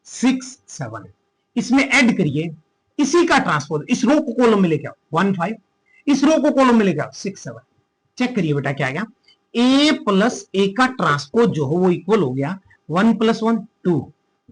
S2: 6 7, इसमें ऐड करिए इसी का ट्रांसपोज, इस रो को कॉलम में लेके आओ 1 5, इस रो को कॉलम में लेके आओ 6 7। चेक करिए बेटा क्या आएगा, ए प्लस ए का ट्रांसपोज जो हो वो इक्वल हो गया 1 + 1 2,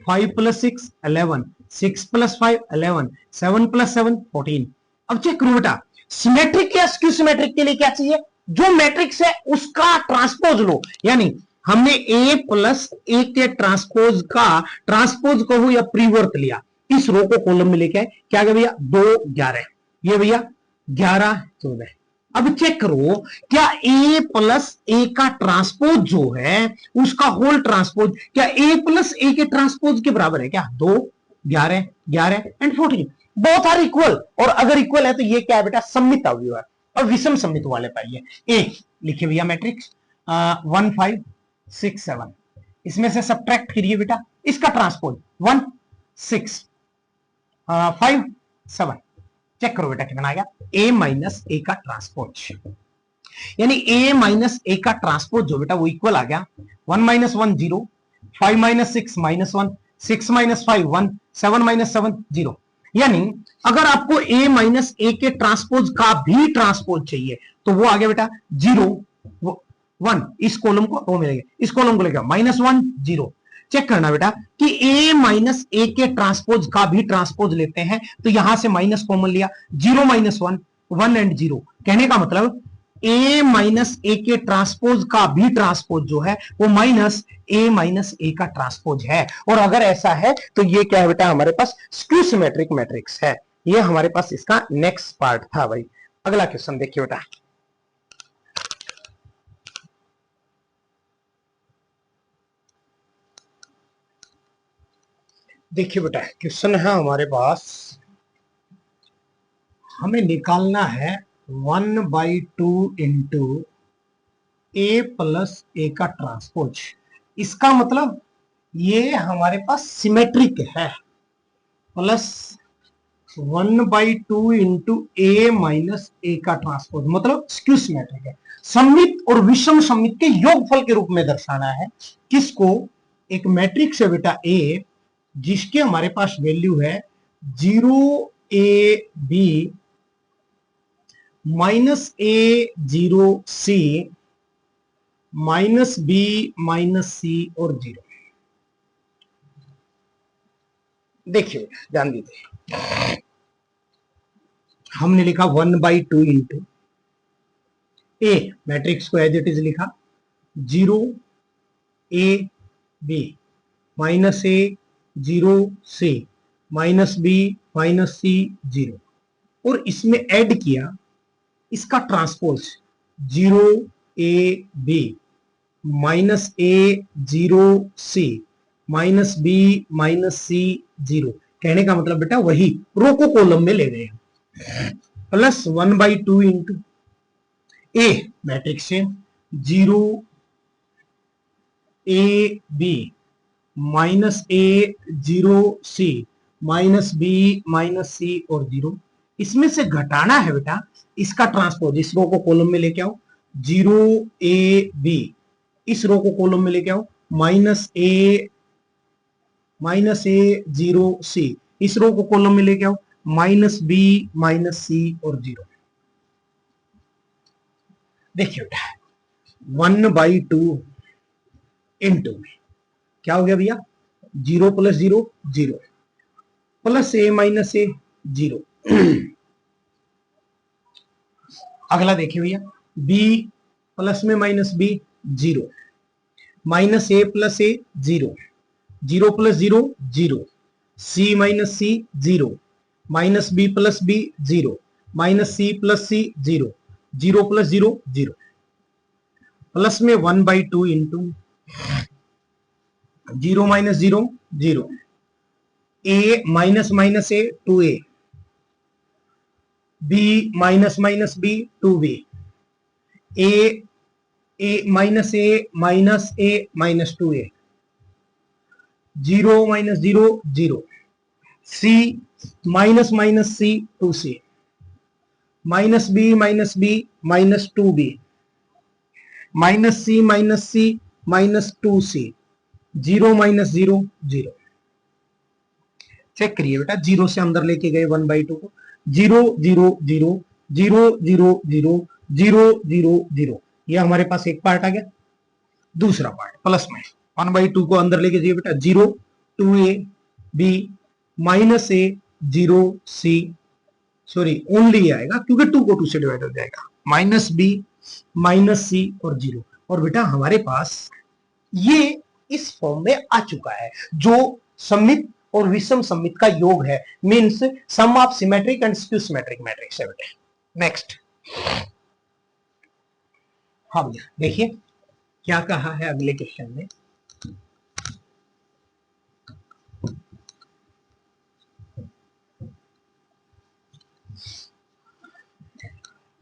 S2: 5 + 6 11, 6 + 5 11, 7 + 7 14। अब चेक करो बेटा, सिमेट्रिक या स्क्यू सिमेट्रिक के लिए क्या चाहिए? जो मैट्रिक्स है उसका ट्रांसपोज लो, यानी हमने ए प्लस ए के ट्रांसपोज का ट्रांसपोज कहो या प्रीवर्त लिया, इस रो को कॉलम में लेके आए, क्या गया भैया 2 11, ये भैया 11 14। अब चेक करो क्या ए प्लस ए का ट्रांसपोज जो है उसका होल ट्रांसपोज क्या ए प्लस ए के ट्रांसपोज के बराबर है क्या? 2 11 11 एंड 14 बोथ आर इक्वल, और अगर इक्वल है तो ये क्या है बेटा? सममित अवयव है। और विषम सममित वाले पाइए। ए लिखिए भैया मैट्रिक्स 1 5 6 7, इसमें से सब्ट्रैक्ट करिए बेटा इसका ट्रांसपोज 1 6 5 7। चेक करो बेटा कितना आ गया, ए माइनस ए का ट्रांसपोज, यानी ए माइनस ए का ट्रांसपोज जो बेटा वो इक्वल आ गया 1 - 1 0, 5 - 6 -1, 6 - 5 1, 7 - 7 0। यानी अगर आपको ए माइनस ए के ट्रांसपोज का भी ट्रांसपोज चाहिए तो वो आ गया बेटा 0 1, इस कॉलम को वो मिलेगा, इस कॉलम को लेकर -1 0। चेक करना बेटा कि ए माइनस ए के ट्रांसपोज का भी ट्रांसपोज लेते हैं तो यहां से माइनस कॉमन लिया, 0 - 1 1 एंड 0। कहने का मतलब ए माइनस ए के ट्रांसपोज का भी ट्रांसपोज जो है वो माइनस ए माइनस ए का ट्रांसपोज है। और अगर ऐसा है तो ये क्या है बेटा? हमारे पास स्क्यू सिमेट्रिक मैट्रिक्स है। ये हमारे पास इसका नेक्स्ट पार्ट था भाई। अगला क्वेश्चन देखिए बेटा, देखिए बेटा क्वेश्चन है हमारे पास, हमें निकालना है 1/2 इंटू ए प्लस ए का ट्रांसपोज। इसका मतलब ये हमारे पास सिमेट्रिक है, प्लस 1/2 इंटू ए माइनस ए का ट्रांसपोज मतलब स्क्यू सिमेट्रिक है। सममित और विषम सममित के योगफल के रूप में दर्शाना है किसको? एक मैट्रिक्स है बेटा ए, जिसके हमारे पास वैल्यू है 0 A B -A 0 C -B -C और 0। देखिए ध्यान दीजिए, हमने लिखा 1/2 इंटू ए, मैट्रिक्स को एज इट इज लिखा 0 A B -A 0 C -B -C 0, और इसमें ऐड किया इसका transpose 0 A B -A 0 C -B -C 0। कहने का मतलब बेटा वही रो को कॉलम में ले गए, प्लस 1/2 इंटू ए मैट्रिक्स से 0 A B -A 0 C -B -C और 0। इसमें से घटाना है बेटा इसका ट्रांसपोज, इस रो को कॉलम में लेके आओ 0 A B, इस रो को कॉलम में लेके आओ -A -a 0 c, इस रो को कॉलम में लेके आओ, -b -c और 0। देखिए बेटा 1/2 इंटू क्या हो गया भैया, 0 + 0 0 प्लस a - a 0। अगला देखिए भैया b प्लस में -b 0, -a + a 0, 0 + 0 0, c - c 0, -b + b 0, -c + c 0, 0 + 0 0, plus में 1/2 into 0 - 0 0, a - a 2a, b - b 2b, a - a - 2a, 0 - 0 0, c - c 2c, -b - b -2b, -c - c -2c, 0 - 0 0। Check करिए बेटा, 0 से अंदर लेके गए 1/2 को, 0 0 0 0 0 0 0 0 0, ये हमारे पास एक पार्ट आ गया। दूसरा पार्ट प्लस में 1/2 को अंदर लेके जाइए बेटा, 0 2a b -a 0 c, sorry only आएगा क्योंकि 2 को 2 से डिवाइड हो जाएगा, -b -c और 0। और बेटा हमारे पास ये इस फॉर्म में आ चुका है जो सममित और विषम सममित का योग है, means sum of symmetric and skew symmetric matrix है बेटे। नेक्स्ट, हाँ भैया देखिए क्या कहा है अगले क्वेश्चन में,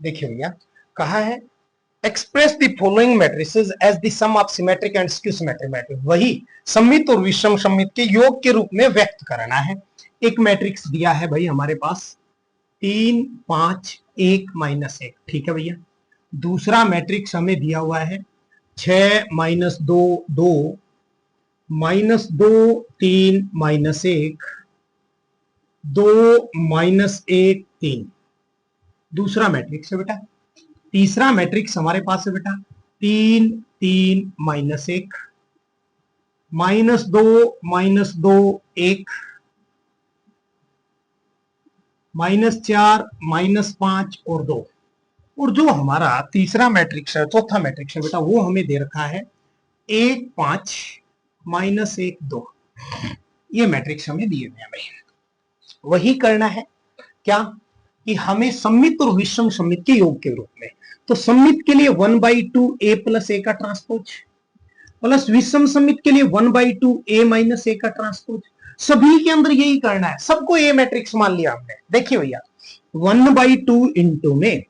S2: देखिए भैया कहा है express the following matrices as the sum of symmetric and skew symmetric matrix, वही सममित और विषम सममित के योग के रूप में व्यक्त करना है। एक मैट्रिक्स दिया है भाई हमारे पास 3 5 1 -1, ठीक है भैया। दूसरा मैट्रिक्स हमें दिया हुआ है 6 -2 2 -2 3 -1 2 -1 3, दूसरा मैट्रिक्स है बेटा। तीसरा मैट्रिक्स हमारे पास है बेटा 3 3 -1 -2 -2 1 -4 -5 और 2। और जो हमारा तीसरा मैट्रिक्स है, चौथा मैट्रिक्स है बेटा, वो हमें दे रखा है 1 5 -1 2। ये मैट्रिक्स हमें दिए हुए हैं भाई। वही करना है क्या कि हमें सममित और विषम सममित के योग के रूप में, तो सममित के लिए 1/2 a + a का ट्रांसपोज प्लस विषम सममित के लिए 1/2 a - a का ट्रांसपोज, सभी के अंदर यही करना है, सबको a मैट्रिक्स मान लिया हमने। देखिए भैया 1/2 इंटू में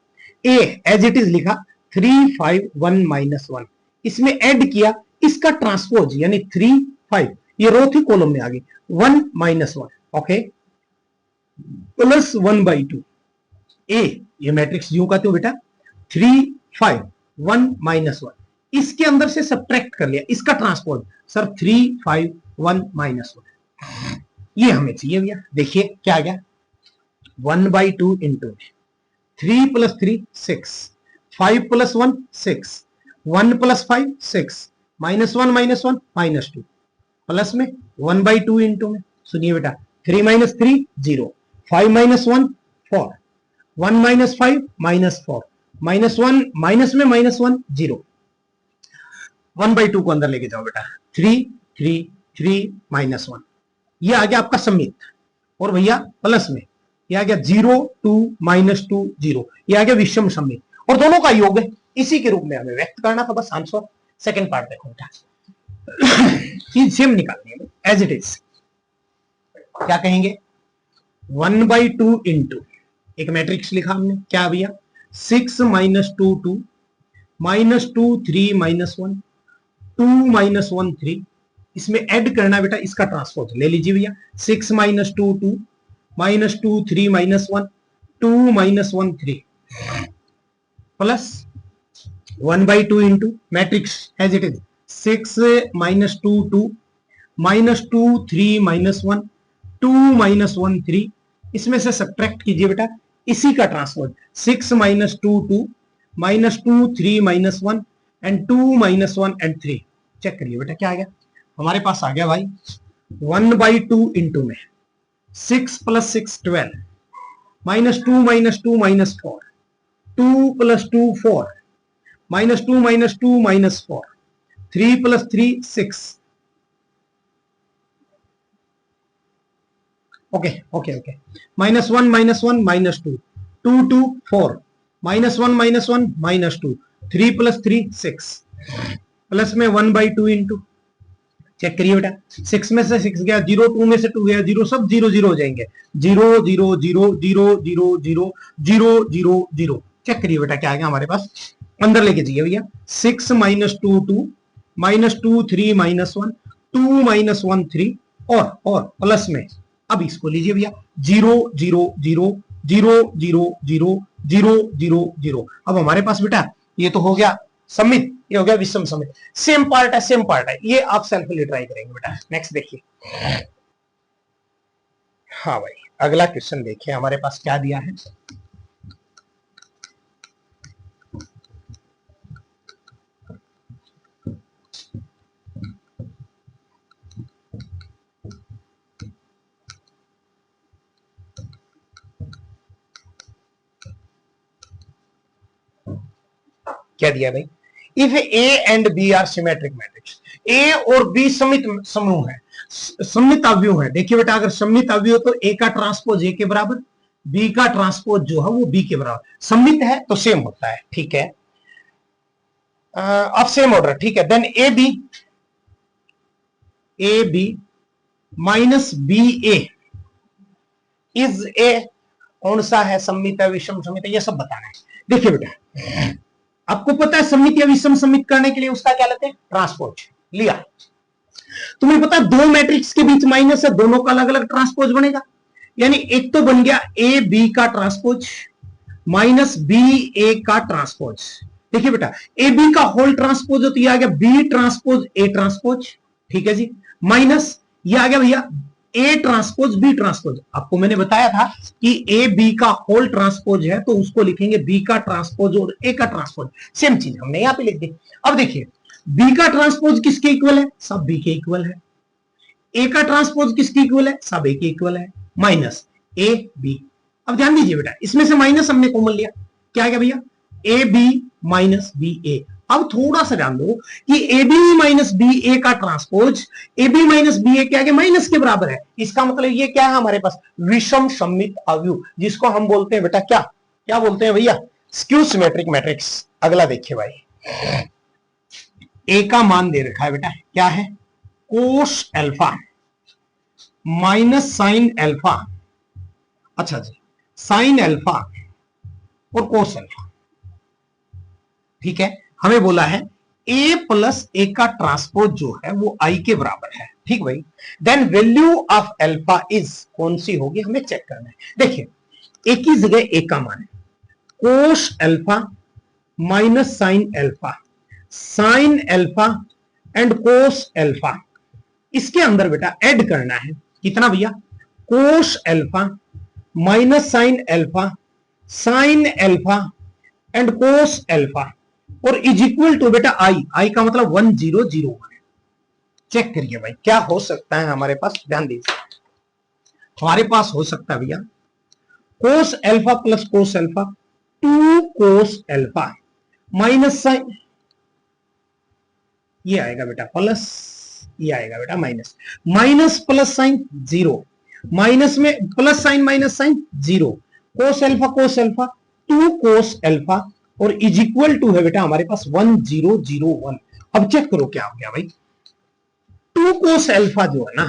S2: a एज इट इज लिखा 3 5 1 -1, इसमें ऐड किया इसका ट्रांसपोज यानी 3 5, ये रो थी कॉलम में आ गई 1 -1, ओके, प्लस 1/2 a, ये मैट्रिक्स यूं का तो बेटा 3 5 1 -1, इसके अंदर से सब्ट्रैक्ट कर लिया इसका ट्रांसपोज सर 3 5 1 -1, ये हमें चाहिए भैया। देखिए क्या आ गया 1/2 इंटू 3 + 3 6, 5 + 1 6, 1 + 5 6, -1 -1 -2, प्लस में 1/2 इंटू में, सुनिए बेटा 3 - 3 0, 5 - 1 4, 1 - 5 -4, -1 माइनस में -1 0, 1/2 को अंदर लेके जाओ बेटा 3 3 3 -1, ये आ गया आपका सममित। और भैया प्लस में ये आ गया 0 2 -2 0, ये आ गया विषम सममित, और दोनों का योग है, इसी के रूप में हमें व्यक्त करना था, बस आंसर। सेकंड पार्ट देखो बेटा, चीज सेम निकालनी है एज इट इज। क्या कहेंगे 1/2 इंटू, एक मैट्रिक्स लिखा हमने क्या भैया 6 -2 2 -2 3 -1 2 -1 3, इसमें ऐड करना बेटा इसका ट्रांसपोज ले लीजिए भैया 6 -2 2 -2 3 -1 2 -1 3 plus 1/2 into matrix as it is 6 -2 2 -2 3 -1 2 -1 3, इसमें से सब्ट्रैक्ट कीजिए बेटा, इसी का ट्रांसपोज 6 -2 2 -2 3 -1 एंड 2 -1 एंड 3। चेक करिए बेटा क्या आ गया, हमारे पास आ गया भाई 1/2 इंटू में 6 + 6 12 -2 -2 -4 2 + 2 4 -2 -2 -4 3 + 3 6। ओके ओके ओके, -1 -1 -2 2 2 4 -1 -1 -2 3 + 3 6 प्लस में 1/2 इंटू, चेक करिए बेटा 6 में से 6 गया 0, 2 में से 2 गया 0, सब 0 0 हो जाएंगे 0 0 0 0 0 0 0 0 0। चेक करिए बेटा क्या आ गया हमारे पास, अंदर लेके जाइए भैया 6 -2 2 -2 3 -1 2 -1 3 और प्लस में अब इसको लीजिए भैया 0 0 0 0 0 0 0 0 0। अब हमारे पास बेटा ये तो हो गया समित, ये हो गया विषम समित, सेम पार्ट है सेम पार्ट है, ये आप सेल्फली ट्राई करेंगे बेटा। नेक्स्ट देखिए, हाँ भाई अगला क्वेश्चन देखिए हमारे पास क्या दिया है। क्या दिया भाई, if A and B are symmetric matrix, A और बी सममित समूह है, सममित अवयव है। देखिए बेटा अगर सममित अवयव तो ए का ट्रांसपोज ए के बराबर, बी का ट्रांसपोज जो है वो बी के बराबर, सममित है तो सेम होता है, ठीक है। अब सेम ऑर्डर, ठीक है। Then A B minus B A is A, कौन सा है, सममित है विषम सममित है, ये सब बताना है। देखिए बेटा आपको पता है सममित या विषम सममित करने के लिए उसका क्या लेते हैं, ट्रांसपोज लिया। तुम्हें पता है दो मैट्रिक्स के बीच माइनस है, दोनों का अलग अलग ट्रांसपोज बनेगा, यानी एक तो बन गया ए बी का ट्रांसपोज माइनस बी ए का ट्रांसपोज। देखिए बेटा ए बी का होल ट्रांसपोज तो ये आ गया बी ट्रांसपोज ए ट्रांसपोज, ठीक है जी, माइनस ये आ गया भैया ए ट्रांसपोज बी ट्रांसपोज। आपको मैंने बताया था कि ए बी का होल ट्रांसपोज है तो उसको लिखेंगे बी का ट्रांसपोज और ए का ट्रांसपोज, सेम चीज हमने यहां पे लिख दी। अब देखिए बी का ट्रांसपोज किसके इक्वल है, सब बी के इक्वल है। ए का ट्रांसपोज किसके इक्वल है, सब ए के इक्वल है, माइनस ए बी। अब ध्यान दीजिए बेटा इसमें से माइनस हमने कॉमन लिया, क्या आ गया भैया A B minus B A. अब थोड़ा सा ध्यान दो कि A B minus B A का transpose A B minus B A क्या है, माइनस के बराबर है। इसका मतलब ये क्या है हमारे पास, विषम सममित अवयव, जिसको हम बोलते हैं बेटा क्या क्या बोलते हैं भैया, स्क्यू सिमेट्रिक मैट्रिक्स। अगला देखिए भाई, ए का मान दे रखा है बेटा क्या है, cos alpha minus sine alpha, अच्छा जी साइन अल्फा और कोस अल्फा, ठीक है। हमें बोला है a प्लस ए का ट्रांसपोज जो है वो i के बराबर है, ठीक भाई। Then value of alpha is, कौन सी होगी हमें चेक करना है। देखिए a की जगह a का मान है cos alpha minus sine alpha, sine alpha and cos alpha, इसके अंदर बेटा ऐड करना है कितना भैया, cos alpha minus sine alpha, sine alpha and cos alpha और इज इक्वल टू बेटा आई का मतलब 1001। चेक करिए भाई क्या हो सकता है हमारे पास, ध्यान दीजिए हमारे पास हो सकता है भैया cos alpha plus cos alpha 2 cos alpha minus sine, ये आएगा बेटा प्लस, ये आएगा बेटा minus, minus plus sine 0, minus में plus sine minus sine 0, cos alpha 2 cos alpha और इज इक्वल टू है बेटा हमारे पास 1001। अब चेक करो क्या हो गया भाई, 2 कोस अल्फा जो है ना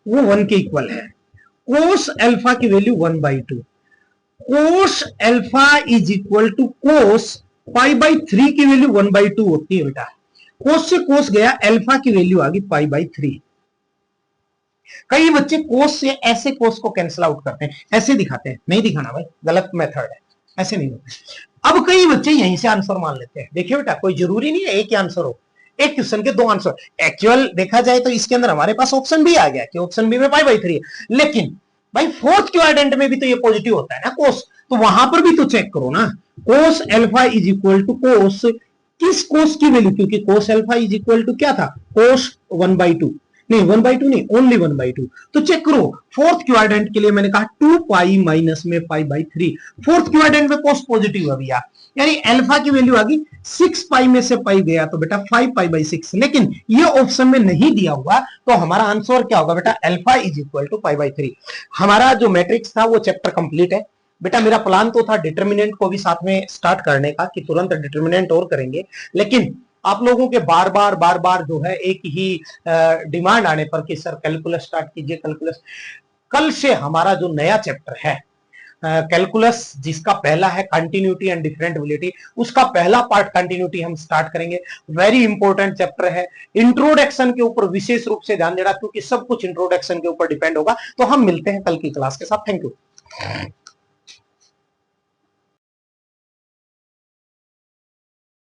S2: वो 1 के इक्वल है, कोस अल्फा की value 1/2, cos alpha is equal to cos π/3 की वैल्यू 1/2 होती है बेटा, कोस से कोस गया अल्फा की वैल्यू आ गई π/3। कई बच्चे कोस से ऐसे कोस को कैंसिल आउट करते हैं, ऐसे दिखाते हैं, नहीं दिखाना भाई गलत मेथड है, ऐसे नहीं होता। अब कई बच्चे यहीं से आंसर मान लेते हैं, देखिए बेटा कोई जरूरी नहीं है एक ही आंसर हो, एक क्वेश्चन के 2 आंसर। एक्चुअल देखा जाए तो इसके अंदर हमारे पास ऑप्शन बी आ गया कि ऑप्शन बी में π/3 है, लेकिन भाई फोर्थ क्वाड्रेंट में भी तो ये पॉजिटिव होता है ना कोस, तो वहां पर भी तो चेक करो ना। Cos alpha is equal to cos, किस कोस की वैल्यू, क्योंकि cos alpha is equal to क्या था, कोस 1/2, नहीं 1/2 नहीं, ओनली 1/2। तो चेक करो फोर्थ क्वाड्रेंट के लिए मैंने कहा 2 पाई माइनस में π/3, फोर्थ क्वाड्रेंट में कोस पॉजिटिव है भैया, यानी अल्फा की वैल्यू आ गई 6 पाई में से पाई गया तो बेटा 5π/6, लेकिन ये ऑप्शन में नहीं दिया हुआ, तो हमारा आंसर क्या होगा बेटा, अल्फा इज इक्वल टू π/3। हमारा जो मैट्रिक्स था वो चैप्टर कंप्लीट है बेटा। मेरा प्लान तो था डिटर्मिनेंट को भी साथ में स्टार्ट करने का, कि तुरंत डिटर्मिनेंट और करेंगे, लेकिन आप लोगों के बार बार जो है एक ही डिमांड आने पर कि सर कैलकुलस स्टार्ट कीजिए, कैलकुलस। कल से हमारा जो नया चैप्टर है कैलकुलस, जिसका पहला है कंटिन्यूटी एंड डिफरेंटिबिलिटी, उसका पहला पार्ट कंटिन्यूटी हम स्टार्ट करेंगे। वेरी इंपॉर्टेंट चैप्टर है। इंट्रोडक्शन के ऊपर विशेष रूप से ध्यान देना, क्योंकि सब कुछ इंट्रोडक्शन के ऊपर डिपेंड होगा। तो हम मिलते हैं कल की क्लास के साथ। Thank you.